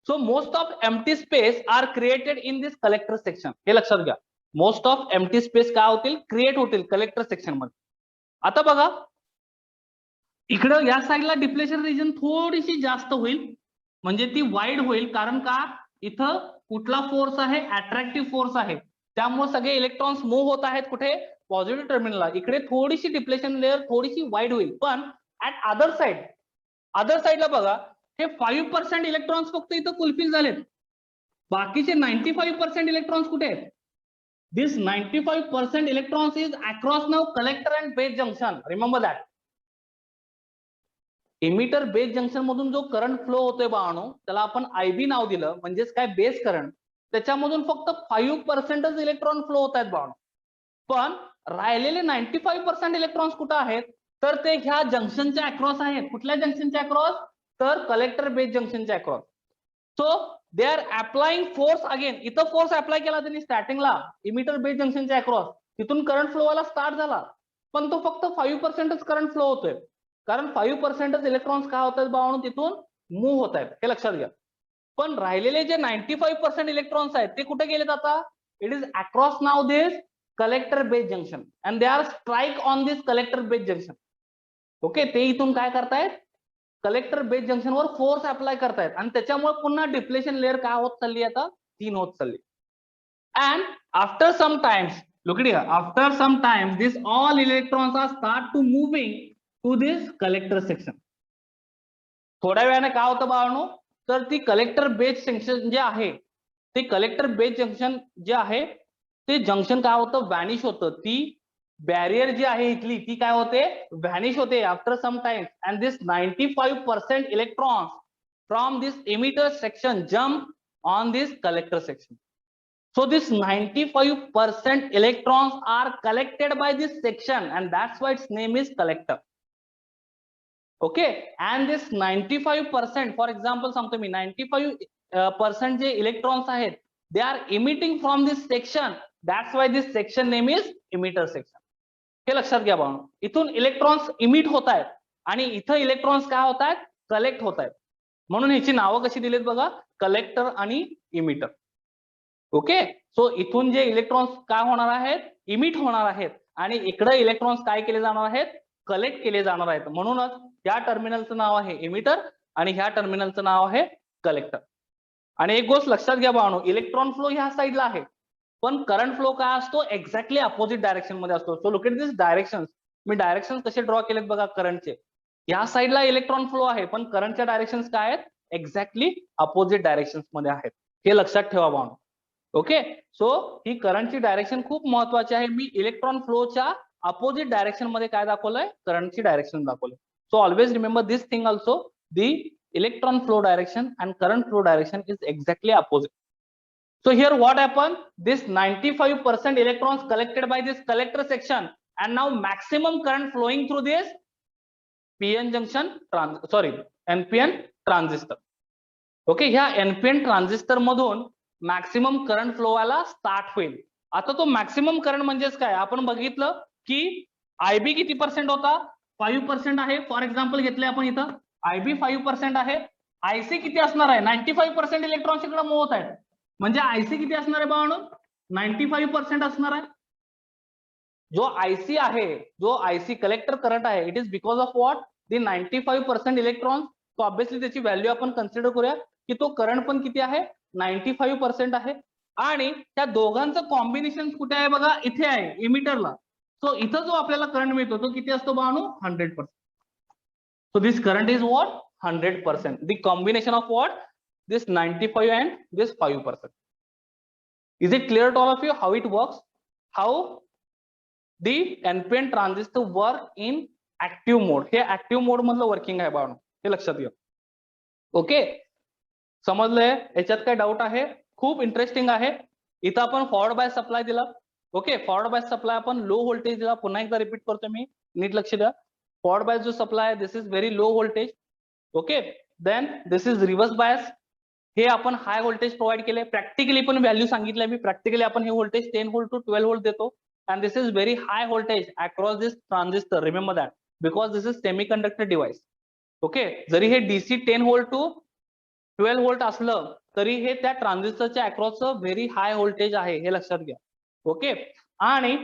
So most of empty space are created in this collector section, हे लक्षात घ्या. most of empty space काय होतील, create होतील collector section मध्ये. आता बघा इकडं या साईडला डिप्लेशन रिजन थोडीशी जास्त होईल, म्हणजे ती वाईड होईल. कारण का, इथं कुठला फोर्स आहे, अट्रॅक्टिव्ह फोर्स आहे, त्यामुळे सगळे इलेक्ट्रॉन्स मूव्ह होत आहेत कुठे, पॉझिटिव्ह टर्मिनलला. इकडे थोडीशी डिप्लेशन लेअर थोडीशी वाईड होईल. पण ऍट अदर साईडला बघा, हे 5% इलेक्ट्रॉन्स फक्त इथं फुलफिल झालेत, बाकीचे 95% इलेक्ट्रॉन्स कुठे आहेत. This 95% electrons is across now collector and base junction. Remember that. Emitter base junction मधून जो करंट फ्लो होतोय बाळांनो, त्याला आपण IB नाव दिलं, म्हणजेच काय, बेस करंट. त्याच्यामधून फक्त 5% इलेक्ट्रॉन फ्लो होत आहेत बाळांनो. पण राहिलेले 95% इलेक्ट्रॉन्स कुठे आहेत, तर ते ह्या जंक्शनच्या अक्रॉस आहेत. कुठल्या जंक्शनच्या अक्रॉस, तर कलेक्टर बेस जंक्शनच्या across. So they are applying force again. इथं फोर्स अप्लाय केला त्यांनी स्टार्टिंगला इमिटर बेस जंक्शनच्या अक्रॉस, तिथून करंट फ्लो व्हायला स्टार्ट झाला, पण तो फक्त 5%च करंट फ्लो होतोय, कारण 5%च इलेक्ट्रॉन्स काय होत आहेत बाळांनो, तिथून मूव्ह होत आहेत, हे लक्षात घ्या. पण राहिलेले जे 95% इलेक्ट्रॉन्स आहेत ते कुठे गेलेत आता, it is across now this collector base junction, and they are strike on this collector base junction. Okay, ते इथून काय करतायत, कलेक्टर बेस जंक्शन वर फोर्स अप्लाय करतायत, आणि त्याच्यामुळे पुन्हा डिप्लेशन लेअर काय होत चालली, आता तीन होत चालली. And after some times, look at here, after some time this all electrons are start to moving to this collector section. थोड्या वेळाने काय होतं बाळांनो, तर ती कलेक्टर बेस जंक्शन जे आहे, ते कलेक्टर बेस जंक्शन जे आहे ते जंक्शन काय होतं, व्हॅनिश होतं. ती बॅरियर जी आहे इथली, ती काय होते, व्हॅनिश होते after some time. And this 95% electrons from this emitter section jump on this collector section. So this 95% electrons are collected by this section, and that's why its name is collector. Okay, and this 95%, for example सांगतो मी, 95% जे electrons आहेत, they are emitting from this section, that's why this section name is emitter section. हे लक्षात घ्या बाळांनो, इथून electrons emit होत आहेत आणि इथं इलेक्ट्रॉन्स काय होत आहेत, कलेक्ट होत आहेत. म्हणून ह्याची नावं कशी दिलीत बघा, कलेक्टर आणि इमिटर. ओके, सो इथून जे इलेक्ट्रॉन्स काय होणार आहेत, इमिट होणार आहेत, आणि इकडे इलेक्ट्रॉन्स काय केले जाणार आहेत, कलेक्ट केले जाणार आहेत. म्हणूनच या टर्मिनलचं नाव आहे इमिटर आणि ह्या टर्मिनलचं नाव आहे कलेक्टर. आणि एक गोष्ट लक्षात घ्या बाळांनो, इलेक्ट्रॉन फ्लो ह्या साईडला आहे, पण करंट फ्लो काय असतो, एक्झॅक्टली अपोजिट डायरेक्शन मध्ये असतो. So look at this direction. Me direction कसे ड्रॉ केलेत बघा करंटचे. ह्या साईडला इलेक्ट्रॉन फ्लो आहे, पण करंटच्या डायरेक्शन काय आहेत, एक्झॅक्टली अपोजिट डायरेक्शन मध्ये आहेत. हे लक्षात ठेवा बाळांनो. ओके, सो ही करंटची डायरेक्शन खूप महत्वाची आहे. मी इलेक्ट्रॉन फ्लोच्या अपोजिट डायरेक्शन मध्ये काय दाखवलंय, करंटची डायरेक्शन दाखवलंय. So always remember this thing also, the electron flow direction and current flow direction is exactly opposite. So here what happened, this 95% electrons collected by this collector section, and now maximum current flowing through this PN junction NPN transistor. Okay, ह्या NPN transistor मधून maximum current flow व्हायला start होईल. आता तो maximum current म्हणजेच काय, आपण बघितलं की IB किती पर्सेंट होता, 5% आहे. फॉर एक्झाम्पल घेतले आपण इथं, IB 5% आहे. IC किती असणार आहे, 95% इलेक्ट्रॉन्स इकडे मूव्ह होत आहेत, म्हणजे IC किती असणार आहे बाळांनो, 95% असणार आहे. जो IC आहे, जो IC कलेक्टर करंट आहे, it is because of what, the 95% electrons. तो ऑब्विसली त्याची व्हॅल्यू आपण कन्सिडर करूया की तो करंट पण किती आहे, 95% आहे. आणि त्या दोघांचं कॉम्बिनेशन कुठे आहे बघा, इथे आहे इमिटरला. सो इथं जो आपल्याला करंट मिळतो तो किती असतो बाळांनो, 100%. So this current is what? 100%. The combination of what? This 95 and this 5%. Is it clear to all of you how it works? How the NPN transistor work in active mode? हे active mode मधलं working आहे बाळांनो, हे लक्षात घ्या. Okay, समजलंय? याच्यात काय doubt आहे? खूप इंटरेस्टिंग आहे. इथं आपण फॉरवर्ड बायस सप्लाय दिला. ओके, फॉरवर्ड बायस सप्लाय आपण लो व्होल्टेज दिला. पुन्हा एकदा रिपीट करतो मी, नीट लक्ष द्या. फॉरवर्ड बायस जो सप्लाय आहे, this is very low voltage. Okay, then this is reverse bias. हे आपण हाय व्होल्टेज प्रोव्हाइड केले. प्रॅक्टिकली पण व्हॅल्यू सांगितलंय मी. प्रॅक्टिकली आपण हे व्होल्टेज 10 व्होल्ट टू 12 व्होल्ट देतो. And this is very high voltage across this transistor. Remember that, because this is semiconductor device. Okay, जरी हे डीसी 10 व्होल्ट टू 12 व्होल्ट असलं तरी हे त्या ट्रान्झिस्टरच्या अक्रॉसचं व्हेरी हाय व्होल्टेज आहे, हे लक्षात घ्या. ओके, आणि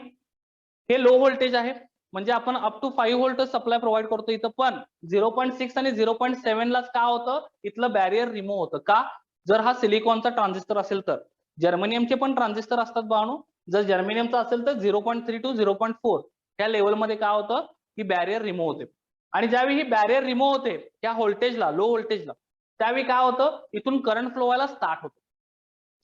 हे लो व्होल्टेज आहे, म्हणजे आपण up to 5 volt supply provide करतो इथं. पण 0.6 आणि 0.7 लाच का होतं, इथलं बॅरियर रिमूव्ह होतं. का? जर हा सिलिकॉनचा ट्रान्झिस्टर असेल तर. जर्मेनियमचे पण ट्रान्झिस्टर असतात बाळांनो. जर जर्मेनियमचा असेल तर 0.3 टू 0.4 या लेवलमध्ये काय होतं, ही बॅरियर रिमूव्ह होते. आणि ज्यावेळी ही बॅरियर रिमूव्ह होते त्या व्होल्टेजला, लो व्होल्टेजला, त्यावेळी काय होतं, इथून करंट फ्लो व्हायला स्टार्ट होतो.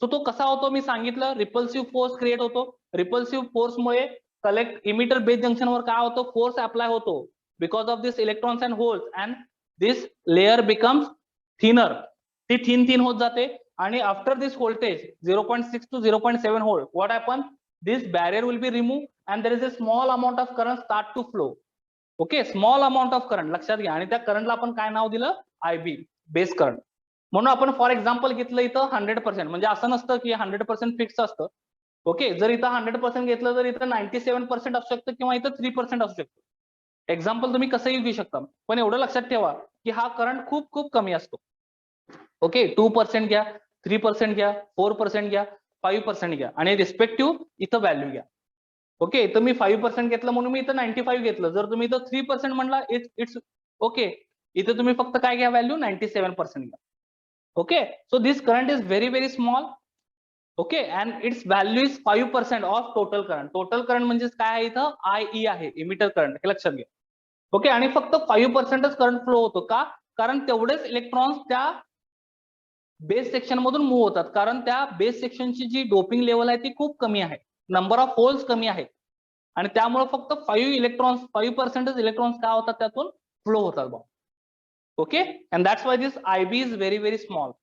सो तो कसा होतो मी सांगितलं, रिपल्सिव्ह फोर्स क्रिएट होतो. रिपल्सिव्ह फोर्समुळे कलेक्ट इमिटर बेस जंक्शनवर काय होतं, फोर्स अप्लाय होतो. Because of this electrons and holes and this layer becomes thinner. ती थिन होत जाते. आणि after this voltage 0.6 to 0.7 volt, what happen, this barrier will be remove and there is a small amount of current start to flow. Okay, small amount of current लक्षात घ्या. आणि त्या करंटला आपण काय नाव दिलं, IB, बेस करंट. म्हणून आपण फॉर एक्झाम्पल घेतलं इथं 100%. म्हणजे असं नसतं की 100% फिक्स असतं. ओके, जर इथं 100% घेतलं तर इथं 97% असू शकतं किंवा इथं 3% असू शकतं. एक्झाम्पल तुम्ही कसंही घेऊ शकता. पण एवढं लक्षात ठेवा की हा करंट खूप खूप कमी असतो. ओके, 2% घ्या, 3% घ्या, 4% घ्या, 5% घ्या, आणि रिस्पेक्टिव्ह इथं व्हॅल्यू घ्या. ओके, इथं मी 5% घेतलं म्हणून मी इथं 95 घेतलं. जर तुम्ही इथं 3% म्हणला, इट्स ओके. इथं तुम्ही फक्त काय घ्या, व्हॅल्यू 97% घ्या. Okay, so this current is very very small. Okay, and its value is 5% of total current. Total current म्हणजे काय आहे इथं, IE आहे, इमिटर करंट, हे लक्षात घ्या. ओके, आणि फक्त 5%च करंट फ्लो होतो. का? कारण तेवढेच इलेक्ट्रॉन्स त्या बेस सेक्शन मधून मूव्ह होतात. कारण त्या बेस सेक्शनची जी डोपिंग लेवल आहे ती खूप कमी आहे. नंबर ऑफ होल्स कमी आहेत. आणि त्यामुळे फक्त 5% इलेक्ट्रॉन्स काय होतात, त्यातून फ्लो होतात बघा. Okay, and that's why this IB is very very small.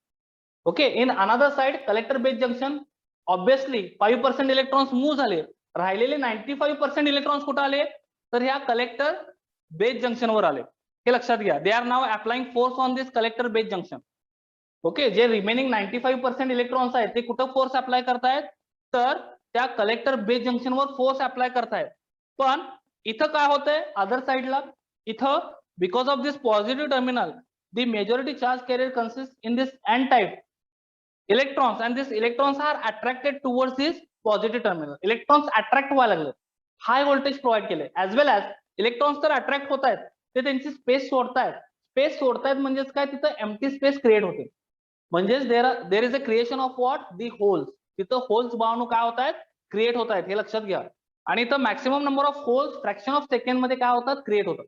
Okay, in another side, collector base junction, obviously 5% electrons move झाले, राहिलेले 95% electrons कुठे आले, तर ह्या collector base junction वर आले, हे लक्षात घ्या. They are now applying force on this collector base junction. Okay, जे रिमेनिंग 95% इलेक्ट्रॉन्स आहेत ते कुठं फोर्स अप्लाय करतायत, तर त्या कलेक्टर बेस जंक्शन वर फोर्स अप्लाय करतायत. पण इथं काय होतंय, अदर साइडला इथं because of this positive terminal, the majority charge carrier consists in this n type electrons, and these electrons are attracted towards this positive terminal. Electrons attract व्हायला लागले, हाय व्होल्टेज प्रोव्हाइड केले, as well as electrons तर attract होत आहेत, ते त्यांची space सोडतायत. Space सोडतायत म्हणजेच काय, तिथं एम्प्टी स्पेस क्रिएट होते. म्हणजेच there is a creation of what, the holes. तिथं होल्स बाळांनो काय होत आहेत, क्रिएट होत आहेत, हे लक्षात घ्या. आणि इथं maximum number of holes fraction of second मध्ये काय होतात, क्रिएट होतात.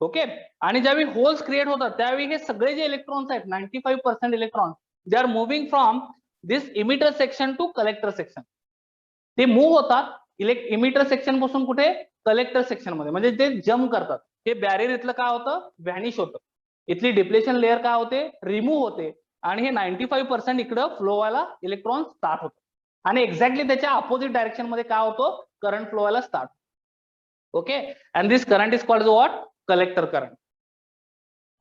ओके, आणि ज्यावेळी होल्स क्रिएट होतात त्यावेळी हे सगळे जे इलेक्ट्रॉन्स आहेत, 95% electrons, they are moving from this emitter section two collector section. ते मूव्ह होतात इमिटर सेक्शन पासून कुठे, कलेक्टर सेक्शन मध्ये. म्हणजे ते जम्प करतात. हे बॅरियर इथलं काय होतं, व्हॅनिश होतं. इथली डिप्लेशन लेअर काय होते, रिमूव्ह होते. आणि हे 95% इकडं फ्लो व्हायला इलेक्ट्रॉन स्टार्ट होतं. आणि एक्झॅक्टली त्याच्या अपोजिट डायरेक्शन मध्ये काय होतं, करंट फ्लो व्हायला start. Okay, and this current is called what, collector current.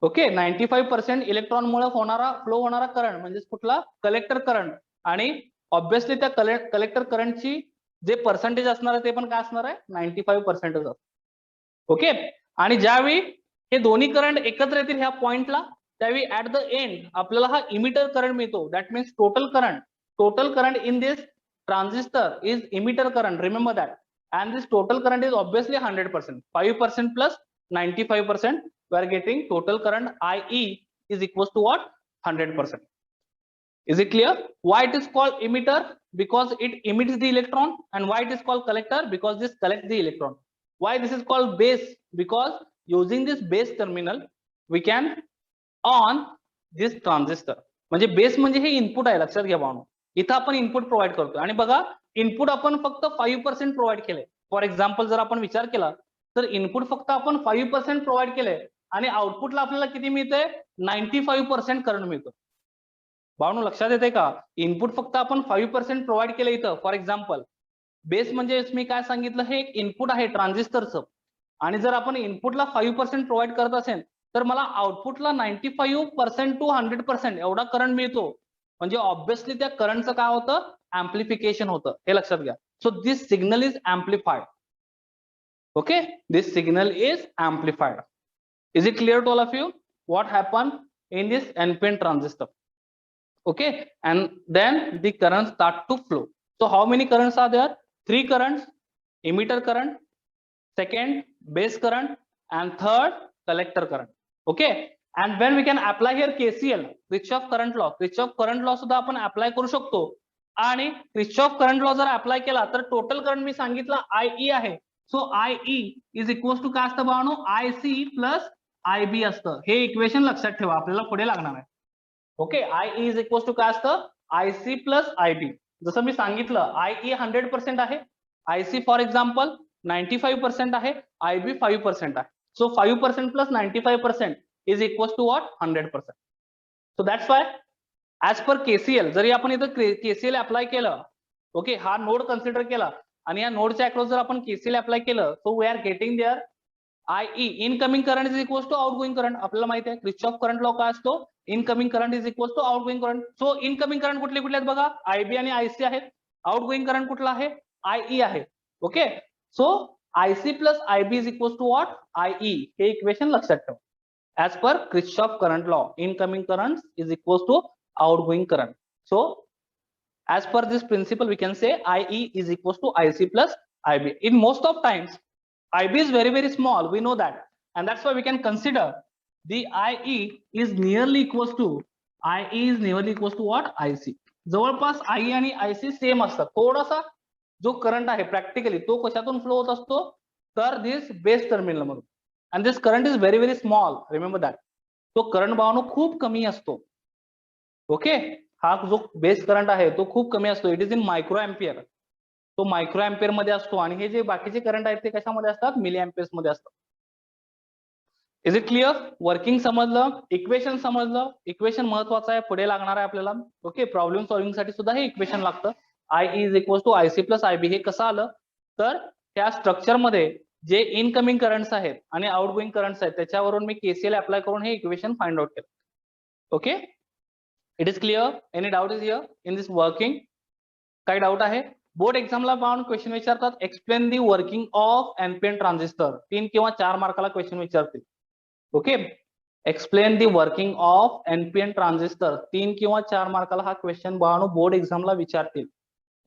Okay, 95% electron मुळे होणारा फ्लो होणारा करंट म्हणजे कुठला, कलेक्टर करंट. आणि ऑब्विसली त्या कलेक्टर करंटची जे पर्सेंटेज असणार आहे ते पण काय असणार आहे, 95% असणार. ओके, आणि ज्यावेळी हे दोन्ही करंट एकत्र येतील ह्या पॉइंटला, त्यावेळी ऍट द एंड आपल्याला हा इमिटर करंट मिळतो. That means total current in this transistor is emitter current, remember that. And this total current is obviously 100%. 5% plus 95%, we are getting total current IE is equals to what, 100%. Is it clear? Why it is called emitter? Because it emits the electron. And why it is called collector? Because this collects the electron. Why this is called base? Because using this base terminal we can on this transistor. म्हणजे base म्हणजे हे input आहे, लक्षात घ्या भावनो. इथं आपण input provide करतो आणि बघा इनपुट आपण फक्त 5% प्रोव्हाइड केले. फॉर एक्झाम्पल जर आपण विचार केला तर इनपुट फक्त आपण 5% प्रोव्हाइड केले आणि आउटपुटला आपल्याला किती मिळतंय? 95% करंट मिळतो. भावनो लक्षात येते का? इनपुट फक्त आपण 5% प्रोव्हाइड केलं इथं. फॉर एक्झाम्पल बेस म्हणजे मी काय सांगितलं, हे एक इनपुट आहे ट्रान्झिस्टरचं आणि जर आपण इनपुटला 5% प्रोव्हाइड करत असेल तर मला आउटपुटला 95% टू 100% एवढा करंट मिळतो. म्हणजे ऑब्विसली त्या करंटचं काय होतं? एम्प्लिफिकेशन होतं. हे लक्षात घ्या. So this signal is amplified. Okay, this signal is amplified. Is it clear to all of you what happened in this NPN transistor? Okay, and then the currents start to flow. So how many currents are there? 3 currents: emitter current, second base current, and third collector current. Okay, and when we can apply here KCL, Kirchhoff current law. Kirchhoff current law सुद्धा आपण apply करू शकतो आणि Kirchhoff current law जर apply केला तर total current मी सांगितलं IE आहे. So IE is equal to काय असतं भावनो? IC प्लस IB असतं. हे इक्वेशन लक्षात ठेवा, आपल्याला पुढे लागणार आहे. Okay, IE is equal to काय असतं? IC plus IB. जसं मी सांगितलं IE 100% आहे, IC फॉर एक्झाम्पल 95% आहे, IB 5% आहे. So 5% plus 95% is equal to what? 100%. So that's why as per KCL जरी आपण इथं KCL अप्लाय केलं, ओके, हा नोड कन्सिडर केला आणि या नोडच्या अक्रॉस जर आपण KCL अप्लाय केलं, so we are getting there IE incoming current is equal to outgoing current. आपल्याला माहिती आहे Kirchhoff करंट लॉ काय असतो? Incoming current is equal to outgoing current. So incoming current कुठले कुठले आहेत बघा? IB आणि IC आहेत. आउटगोइंग करंट कुठला आहे? IE आहे. Okay, so IC plus IB is equal to what? IE. हे इक्वेशन लक्षात ठेवा. As per Kirchhoff current law, incoming current is equal to outgoing current. So as per this principle we can say IE is equal to IC plus IB. In most of times IB is very small, we know that, and that's why we can consider the IE is nearly equals to what? IC. जवळपास IE आणि IC same असतात. थोडासा जो current आहे practically तो कशातून flow होत असतो? तर दिस बेस टर्मिनल मधून. and this current is very small, remember that. तो करंट भावनो खूप कमी असतो. ओके, हा जो बेस करंट आहे तो खूप कमी असतो. It is in micro ampere. तो मायक्रो एम्पियर मध्ये असतो आणि हे जे बाकीचे करंट आहेत ते कशामध्ये असतात? मिली एम्पियर्स मध्ये असतात. Is it clear? वर्किंग समजलं, इक्वेशन समजलं. इक्वेशन महत्वाचं आहे, पुढे लागणार आहे आपल्याला. ओके, प्रॉब्लेम सॉल्व्हिंग साठी सुद्धा हे इक्वेशन लागतं. IE is equal to IC plus IB. हे कसं आलं तर त्या स्ट्रक्चर मध्ये जे इनकमिंग करंट्स आहेत आणि आउटगोइंग करंट्स आहेत त्याच्यावरून मी KCL अप्लाय करून हे इक्वेशन फाइंड आउट केलं. Okay, it is clear? Any doubt is here in this working? काही डाऊट आहे? बोर्ड एक्झामला पाहून क्वेश्चन विचारतात, explain the working of NPN transistor. 3 किंवा 4 मार्काला क्वेश्चन विचारतील. Okay, explain the working of NPN transistor. 3 किंवा 4 मार्काला हा question पाहून बोर्ड एक्झामला विचारतील.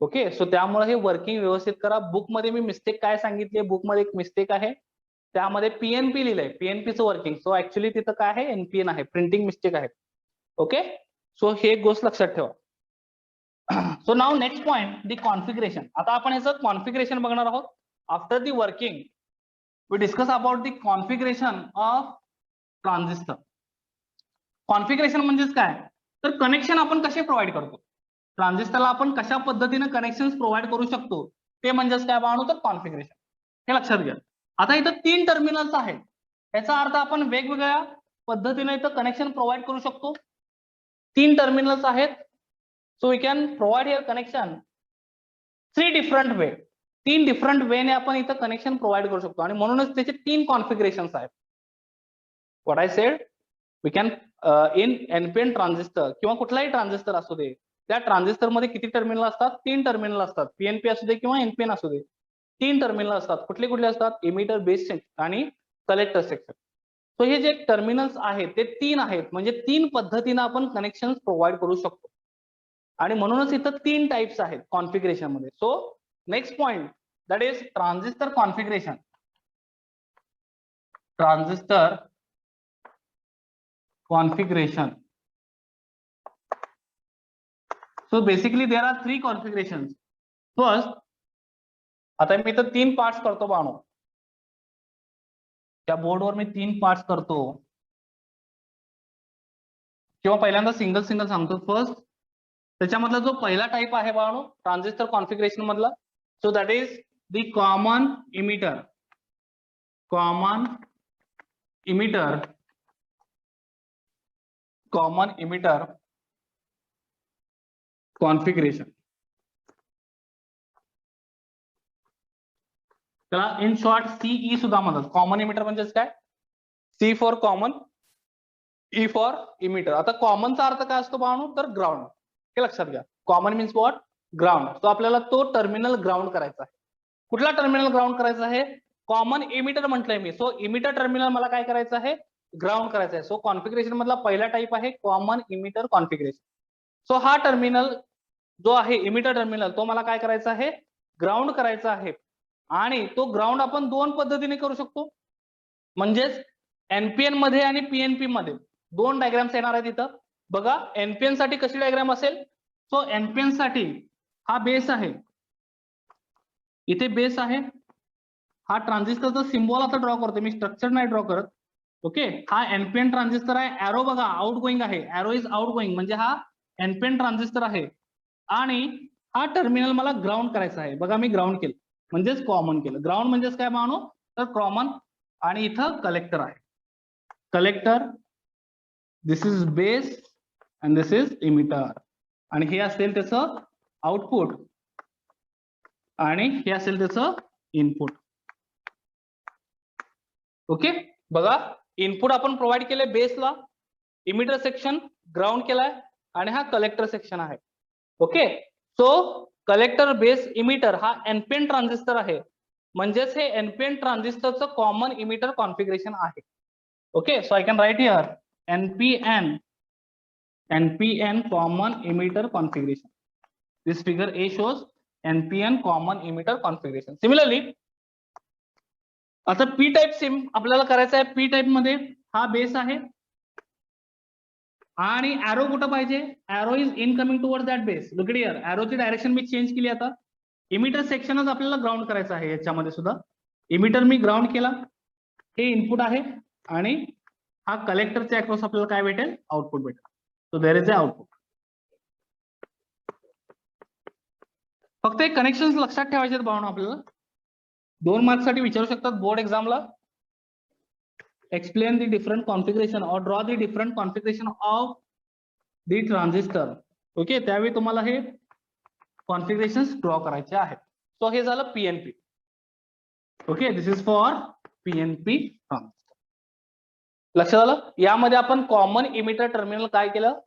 ओके, सो त्यामुळे हे वर्किंग व्यवस्थित करा. बुक मध्ये मी मिस्टेक काय सांगितली? बुक मध्ये एक मिस्टेक आहे, त्यामध्ये PNP लिहिलंय, PNPचं वर्किंग. सो ऍक्च्युली तिथं काय आहे? NPN आहे, प्रिंटिंग मिस्टेक आहे. ओके, सो हे गोष्ट लक्षात ठेवा. So now next point, the configuration. आता आपण याचं कॉन्फिगरेशन बघणार आहोत. After the working we discuss about the configuration of transistor. Configuration म्हणजेच काय? तर कनेक्शन आपण कसे प्रोव्हाइड करतो, ट्रान्झिस्टरला आपण कशा पद्धतीने कनेक्शन प्रोव्हाइड करू शकतो, ते म्हणजेच काय पाहणं? तर कॉन्फिगरेशन. हे लक्षात घ्या. आता इथं 3 टर्मिनल्स आहेत, याचा अर्थ आपण वेगवेगळ्या पद्धतीने इथं कनेक्शन प्रोव्हाइड करू शकतो. 3 टर्मिनल्स आहेत, so we can provide here connection 3 different way. 3 different वेने आपण इथं कनेक्शन प्रोव्हाइड करू शकतो आणि म्हणूनच त्याचे 3 कॉन्फिगरेशन्स आहेत. What I said, we can in NPN transistor किंवा कुठलाही ट्रान्झिस्टर असू दे, त्या ट्रान्झिस्टर मध्ये किती टर्मिनल असतात? 3 टर्मिनल असतात. PNP असू दे किंवा NPN असू दे, 3 टर्मिनल असतात. कुठले कुठले असतात? इमिटर, बेस आणि कलेक्टर सेक्शन. सो हे जे टर्मिनल्स आहेत ते 3 आहेत, म्हणजे 3 पद्धतीने आपण कनेक्शन प्रोव्हाइड करू शकतो आणि म्हणूनच इथं 3 टाइप्स आहेत कॉन्फिगरेशन मध्ये. So next point that is transistor configuration. Transistor configuration. So basically there are 3 configuration. First, आता मी तर 3 पार्ट्स करतो बानो, त्या बोर्डवर मी 3 पार्ट्स करतो किंवा पहिल्यांदा सिंगल सिंगल सांगतो. फर्स्ट, त्याच्यामधला जो पहिला टाइप आहे बानो ट्रान्झिस्टर कॉन्फिगरेशन मधला, so that is the common emitter. Common emitter configuration. त्याला इन शॉर्ट सीई सुद्धा म्हणतात. कॉमन इमिटर म्हणजेच काय? C for common, E for emitter. आता कॉमनचा अर्थ काय असतो बाळांनो? तर ग्राउंड. हे लक्षात घ्या. Common means what? ग्राउंड. तो आपल्याला तो टर्मिनल ग्राउंड करायचा आहे. कुठला टर्मिनल ग्राउंड करायचा आहे? कॉमन इमिटर म्हटलंय मी. सो इमिटर टर्मिनल मला काय करायचं आहे? ग्राउंड करायचं आहे. सो कॉन्फिगरेशन मधला पहिला टाइप आहे कॉमन इमिटर कॉन्फिगरेशन. सो हा टर्मिनल जो आहे इमिटर टर्मिनल, तो मला काय करायचा आहे? ग्राउंड करायचा आहे. आणि तो ग्राउंड आपण 2 पद्धतीने करू शकतो. म्हणजेच एनपीएन मध्ये आणि पीएनपी मध्ये 2 डायग्राम्स येणार आहेत इथं. बघा एनपीएन साठी कशी डायग्राम असेल? सो एनपीएन साठी हा बेस आहे, इथे बेस आहे. हा ट्रान्झिस्टरचा सिम्बॉल आता ड्रॉ करतो मी, स्ट्रक्चर नाही ड्रॉ करत. ओके, हा एनपीएन ट्रान्झिस्टर आहे. एरो बघा आउट गोईंग आहे, एरो इज आउट गोईंग, म्हणजे हा एनपीएन ट्रान्झिस्टर आहे. आणि हा टर्मिनल मला ग्राउंड करायचा आहे. बघा मी ग्राउंड केलं म्हणजेच कॉमन केलं. ग्राउंड म्हणजेच काय मानो? तर कॉमन. आणि इथं कलेक्टर आहे. Collector, this is base and this is emitter. आणि हे असेल त्याचं आउटपुट आणि हे असेल त्याचं इनपुट. ओके, बघा इनपुट आपण प्रोव्हाइड केले बेसला, इमिटर सेक्शन ग्राउंड केलाय आणि हा कलेक्टर सेक्शन आहे. Okay, so collector base emitter हा एनपीएन ट्रान्झिस्टर आहे. म्हणजेच हे एनपीएन ट्रान्झिस्टरचं कॉमन इमिटर कॉन्फिगरेशन आहे. Okay, so I can write here NPN common emitter configuration. This figure A shows NPN common emitter configuration. Similarly, आता P type SIM आपल्याला करायचं आहे. P type मध्ये हा बेस आहे आणि एरो कुठं पाहिजे? Arrow is incoming towards that base. Look it here, एरोची डायरेक्शन मी चेंज केली. आता इमिटर सेक्शनच आपल्याला ग्राउंड करायचं आहे. याच्यामध्ये सुद्धा इमिटर मी ग्राउंड केला, हे इनपुट आहे आणि हा कलेक्टरच्या अक्रॉस आपल्याला काय भेटेल? आउटपुट भेटेल. So there is a output. फक्त एक कनेक्शन लक्षात ठेवायचे भावना आपल्याला. 2 मार्क्स साठी विचारू शकतात बोर्ड एक्झामला. एक्सप्लेन द डिफरंट कॉन्फिगरेशन और draw the different configuration of the transistor. Okay, त्यावेळी तुम्हाला हे कॉन्फिगरेशन ड्रॉ करायचे आहेत. सो हे झालं PNP. Okay, this is for PNP transistor. लक्षात आलं? यामध्ये आपण कॉमन इमिटर टर्मिनल काय केलं?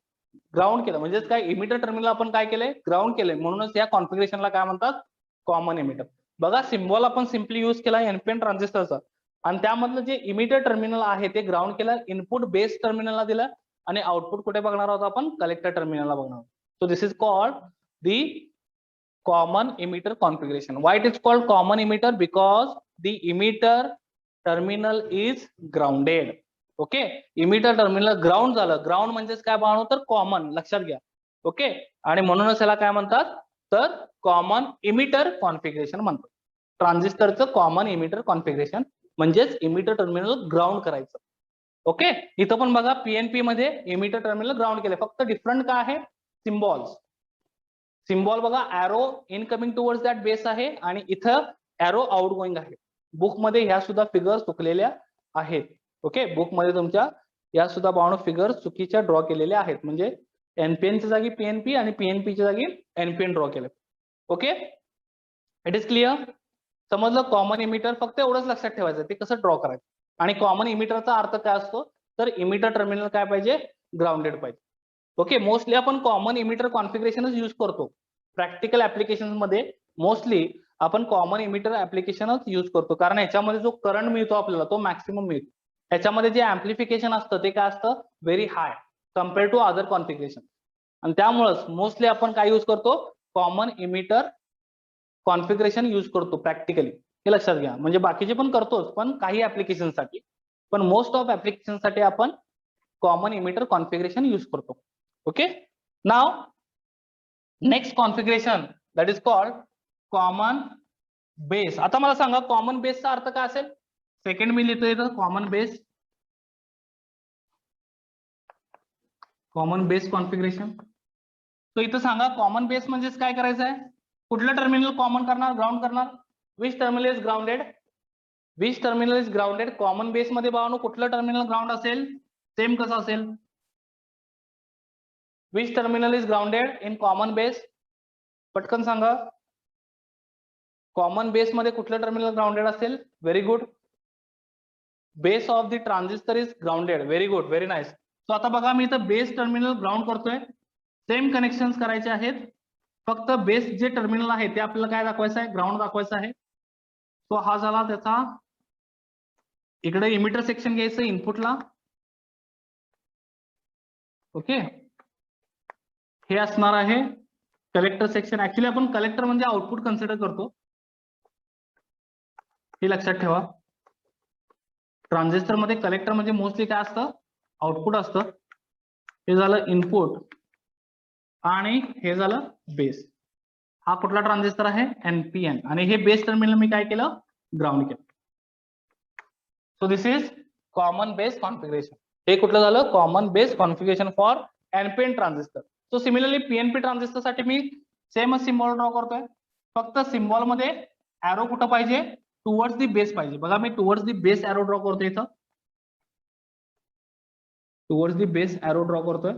ग्राउंड केलं. म्हणजेच काय? इमिटर टर्मिनल आपण काय केलंय? ग्राउंड केलंय. म्हणूनच या कॉन्फिगरेशनला काय म्हणतात? Common emitter. बघा सिम्बॉल आपण सिम्पली यूज केला एनपीएन ट्रान्झिस्टरचा आणि त्यामधलं जे इमिटर टर्मिनल आहे ते ग्राउंड केलं, इनपुट बेस टर्मिनलला दिलं आणि आउटपुट कुठे बघणार आहोत आपण? कलेक्टर टर्मिनलला बघणार आहोत. So this is called the common emitter configuration. Why it is called common emitter? Because the emitter terminal is grounded. Okay, emitter terminal ground झालं. ग्राउंड म्हणजेच काय बाळांनो? तर कॉमन. लक्षात घ्या. ओके, आणि म्हणूनच याला काय म्हणतात? तर कॉमन इमिटर कॉन्फिगरेशन म्हणतात. ट्रान्झिस्टरचं कॉमन इमिटर कॉन्फिगरेशन म्हणजेच इमिटर टर्मिनल ग्राउंड करायचं. ओके, इथं पण बघा पीएनपी मध्ये इमिटर टर्मिनल ग्राउंड केले. फक्त डिफरंट काय आहे? सिम्बॉल्स. सिम्बॉल बघा, arrow incoming towards that base आहे आणि इथं एरो आउट गोईंग आहे. बुक मध्ये ह्या सुद्धा फिगर चुकलेल्या आहेत. ओके, बुक मध्ये तुमच्या या सुद्धा बाउंड फिगर चुकीच्या ड्रॉ केलेल्या आहेत. म्हणजे एनपीएनच्या जागी पीएनपी आणि पीएनपीच्या जागी एनपीएन ड्रॉ केले. Okay, it is clear? समजलं? कॉमन इमिटर फक्त एवढंच लक्षात ठेवायचं ते कसं ड्रॉ करायचं. आणि कॉमन इमिटरचा अर्थ काय असतो? तर इमिटर टर्मिनल काय पाहिजे? ग्राउंडेड पाहिजे. ओके, मोस्टली आपण कॉमन इमिटर कॉन्फिगरेशनच यूज करतो. प्रॅक्टिकल ऍप्लिकेशन मध्ये मोस्टली आपण कॉमन इमिटर ऍप्लिकेशनच यूज करतो, कारण याच्यामध्ये जो करंट मिळतो आपल्याला तो मॅक्सिमम मिळतो. याच्यामध्ये जे ऍम्प्लिफिकेशन असतं ते काय असतं? Very high compare to other configuration. आणि त्यामुळेच मोस्टली आपण काय यूज करतो? कॉमन इमिटर कॉन्फिगरेशन यूज करतो प्रॅक्टिकली. हे लक्षात घ्या. म्हणजे बाकीचे पण करतोच, पण काही ऍप्लिकेशनसाठी, पण मोस्ट ऑफ ऍप्लिकेशनसाठी आपण कॉमन इमिटर कॉन्फिगरेशन यूज करतो. Okay, now next configuration that is called common base. आता मला सांगा कॉमन बेसचा अर्थ काय असेल. सेकंड मी लिहितोय इथं common base, common base configuration. तो इथं सांगा कॉमन बेस म्हणजेच काय करायचं आहे. कुठलं टर्मिनल कॉमन करणार, ग्राउंड करणार. Which terminal is grounded, which terminal is grounded. Common base मध्ये बाळांनो कुठलं टर्मिनल ग्राउंड असेल, सेम कसं असेल. Which terminal is grounded in common base. पटकन सांगा कॉमन बेस मध्ये कुठलं टर्मिनल ग्राउंडेड असेल. Very good. Base of the transistor is grounded. Very good, very nice. So आता बघा मी इथं बेस टर्मिनल ग्राउंड करतोय. सेम कनेक्शन करायचे आहेत, फक्त बेस जे टर्मिनल आहे ते आपल्याला काय दाखवायचं आहे, ग्राउंड दाखवायचं आहे. तो हा झाला त्याचा. इकडे इमिटर सेक्शन घ्यायचं इनपुटला. ओके, हे असणार आहे कलेक्टर सेक्शन. ऍक्च्युली आपण कलेक्टर म्हणजे आउटपुट कन्सिडर करतो, हे लक्षात ठेवा. ट्रान्झिस्टर मध्ये कलेक्टर म्हणजे मोस्टली काय असतं, आउटपुट असतं. हे झालं इनपुट आणि हे झालं बेस. हा कुठला ट्रान्झिस्टर आहे, एनपीएन. आणि हे बेस टर्मिनल मी काय केलं, ग्राउंड केलं. So this is common base configuration. हे कुठलं झालं, common base configuration for NPN transistor. So similarly PNP transistor साठी मी सेम सिम्बॉल ड्रॉ करतोय. फक्त सिम्बॉल मध्ये एरो कुठं पाहिजे, टुवर्ड्स दी बेस पाहिजे. बघा me towards the base arrow draw करतोय इथं. Towards the base arrow draw करतोय.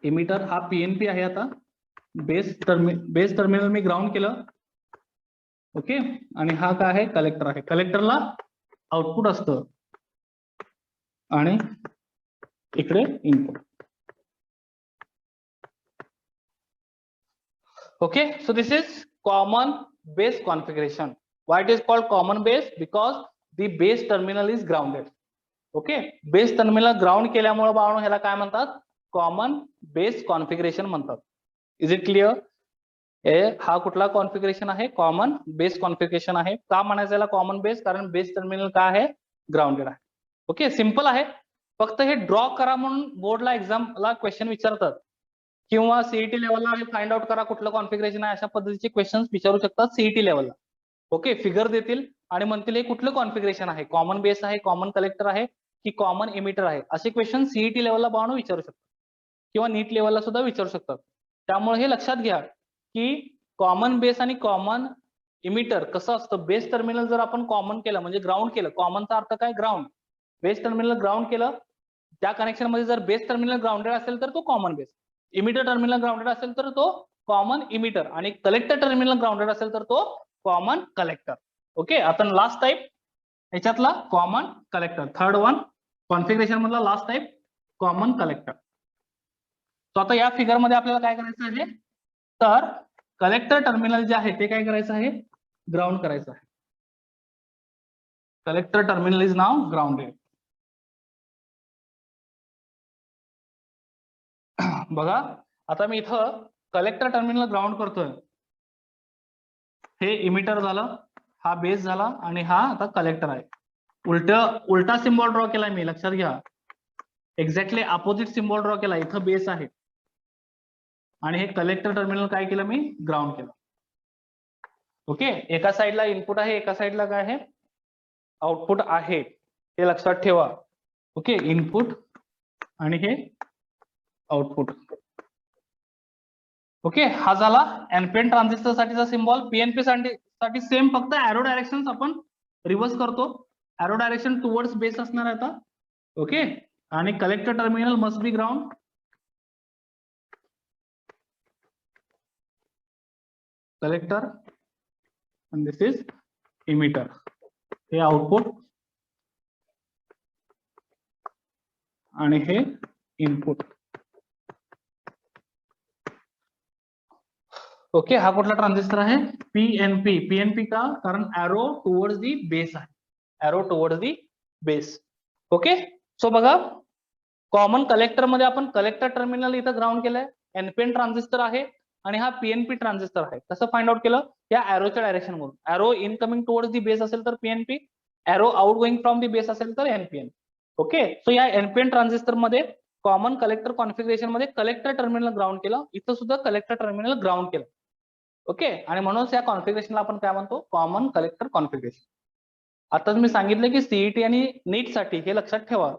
इमिटर हा पीएनपी आहे. आता बेस टर्मिनल मी ग्राउंड केलं. ओके, आणि हा काय आहे, कलेक्टर आहे. कलेक्टरला आउटपुट असतं आणि इकडे input. Okay, so this is common base configuration. Why it is called common base, because the base terminal is grounded. Okay, base terminal ground केल्यामुळे बाळांनो ह्याला काय म्हणतात, कॉमन बेस कॉन्फिगरेशन म्हणतात. Is it clear. हा कुठला कॉन्फिगरेशन आहे, common base configuration आहे. का म्हणायचं याला कॉमन बेस, कारण बेस टर्मिनल काय आहे, ग्राउंडेड आहे. ओके, सिंपल आहे. फक्त हे ड्रॉ करा म्हणून बोर्डला एक्झामला क्वेश्चन विचारतात, किंवा सीईटी लेवलला हे फाइंड आउट करा कुठलं कॉन्फिगरेशन आहे, अशा पद्धतीचे क्वेश्चन विचारू शकतात सीईटी लेवलला. ओके, फिगर देतील आणि म्हणतील हे कुठलं कॉन्फिगरेशन आहे, कॉमन बेस आहे, कॉमन कलेक्टर आहे की कॉमन इमिटर आहे. असे क्वेश्चन सीईटी लेवलला बाळांनो विचारू शकतात, किंवा नीट लेवलला सुद्धा विचारू शकतात. त्यामुळे हे लक्षात घ्या की कॉमन बेस आणि कॉमन इमिटर कसं असतं. बेस टर्मिनल जर आपण कॉमन केलं म्हणजे ग्राउंड केलं, कॉमनचा अर्थ काय, ग्राउंड. बेस टर्मिनल ग्राउंड केलं, त्या कनेक्शन मध्ये जर बेस टर्मिनल ग्राउंडेड असेल तर तो common base. Emitter terminal grounded असेल तर तो कॉमन इमिटर, आणि कलेक्टर टर्मिनल ग्राउंडेड असेल तर तो कॉमन कलेक्टर. ओके, आता लास्ट टाइप याच्यातला common collector. Third one configuration मधला लास्ट टाइप कॉमन कलेक्टर. तो आता या फिगर मध्ये आपल्याला काय करायचं आहे, तर कलेक्टर टर्मिनल जे आहे ते काय करायचं आहे, ग्राउंड करायचं आहे. Collector terminal is now grounded. बघा आता मी इथं कलेक्टर टर्मिनल ग्राउंड करतोय. हे इमिटर झालं, हा बेस झाला, आणि हा आता कलेक्टर आहे. उलटा सिम्बॉल ड्रॉ केलाय मी, लक्षात घ्या. एक्झॅक्टली अपोजिट सिम्बॉल ड्रॉ केला. इथं बेस आहे आणि हे कलेक्टर टर्मिनल काय केलं मी, ग्राउंड केलं. ओके, एका साइडला इनपुट आहे, एका साइडला काय आहे, आउटपुट आहे. हे लक्षात ठेवा. ओके, इनपुट आणि हे आउटपुट. ओके, हा झाला एनपीएन ट्रान्झिस्टर साठीचा सिम्बॉल. पीएनपी साठी सेम, फक्त एरो डायरेक्शन आपण रिव्हर्स करतो. एरो डायरेक्शन टुवर्ड्स बेस असणार आहे आता. ओके, आणि collector terminal must be ground. Collector and this is emitter. हे आउटपुट आणि हे इनपुट. ओके, हा कुठला ट्रान्झिस्टर आहे, पीएनपी. पीएनपी का, कारण एरो टुवर्ड्स दी बेस आहे, arrow towards the base. Okay, so बघा कॉमन कलेक्टर मध्ये आपण कलेक्टर टर्मिनल इथं ग्राउंड केलंय. एनपीएन ट्रान्झिस्टर आहे आणि हा पीएनपी ट्रान्झिस्टर आहे. कसं फाइंड आउट केलं, या एरोच्या डायरेक्शन मधून. Arrow incoming towards the base असेल तर PNP, arrow out going from the base असेल तर एनपीएन. ओके, सो या एनपीएन ट्रान्झिस्टर मध्ये कॉमन कलेक्टर कॉन्फिगरेशन मध्ये कलेक्टर टर्मिनल ग्राउंड केलं, इथं सुद्धा कलेक्टर टर्मिनल ग्राउंड केलं. ओके, आणि म्हणून या कॉन्फिगरेशनला आपण काय म्हणतो, कॉमन कलेक्टर कॉन्फिगरेशन. आताच मी सांगितलं की सीईटी आणि नीट साठी हे लक्षात ठेवा.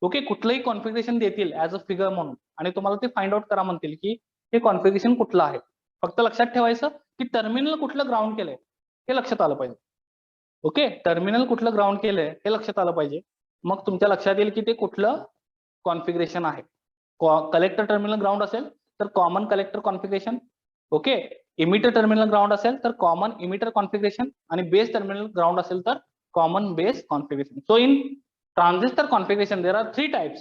ओके, कुठलंही कॉन्फिगरेशन देतील ऍज अ फिगर म्हणून आणि तुम्हाला ते फाइंड आउट करा म्हणतील की हे कॉन्फिगरेशन कुठलं आहे. फक्त लक्षात ठेवायचं की टर्मिनल कुठलं ग्राउंड केलंय हे लक्षात आलं पाहिजे. ओके, टर्मिनल कुठलं ग्राउंड केलंय हे लक्षात आलं पाहिजे. मग तुमच्या लक्षात येईल की ते कुठलं कॉन्फिगरेशन आहे. कलेक्टर टर्मिनल ग्राउंड असेल तर common collector configuration. Okay, emitter terminal ground असेल तर कॉमन इमिटर कॉन्फिगरेशन आणि बेस टर्मिनल ग्राउंड असेल तर common base configuration. So in transistor configuration there are 3 types.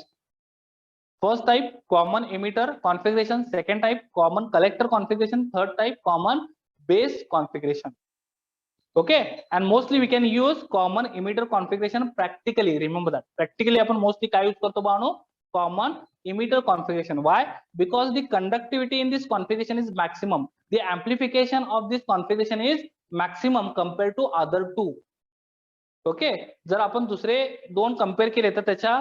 First type common emitter configuration, second type common collector configuration, third type common base configuration. Okay, and mostly we can use common emitter configuration practically. Remember that practically आपण mostly काय use करतो Bano, common emitter configuration. Why? Because the conductivity in this configuration is maximum, the amplification of this configuration is maximum compared to other two. Okay, जर आपण दुसरे दोन compare केले तर त्याच्या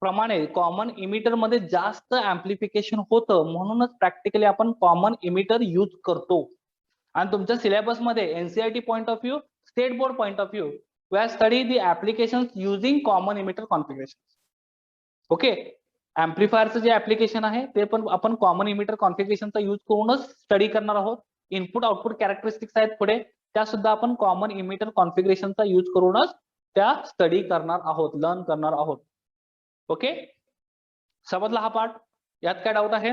प्रमाणे कॉमन इमिटर मध्ये जास्त अँप्लिफिकेशन होतं, म्हणूनच प्रॅक्टिकली आपण कॉमन इमिटर यूज करतो. आणि तुमच्या सिलेबस मध्ये NCERT point of view, state board point of view, we have study the application using common emitter configuration. Okay, अँप्लिफायरचं जे ऍप्लिकेशन आहे ते पण आपण कॉमन इमिटर कॉन्फिगरेशनचा यूज करूनच स्टडी करणार आहोत. इनपुट आउटपुट कॅरेक्टरिस्टिक्स आहेत पुढे, त्या सुद्धा आपण कॉमन इमिटर कॉन्फिगरेशनचा यूज करूनच त्या स्टडी करणार आहोत, लर्न करणार आहोत. ओके, समजला हा पार्ट? यात काय डाऊट आहे?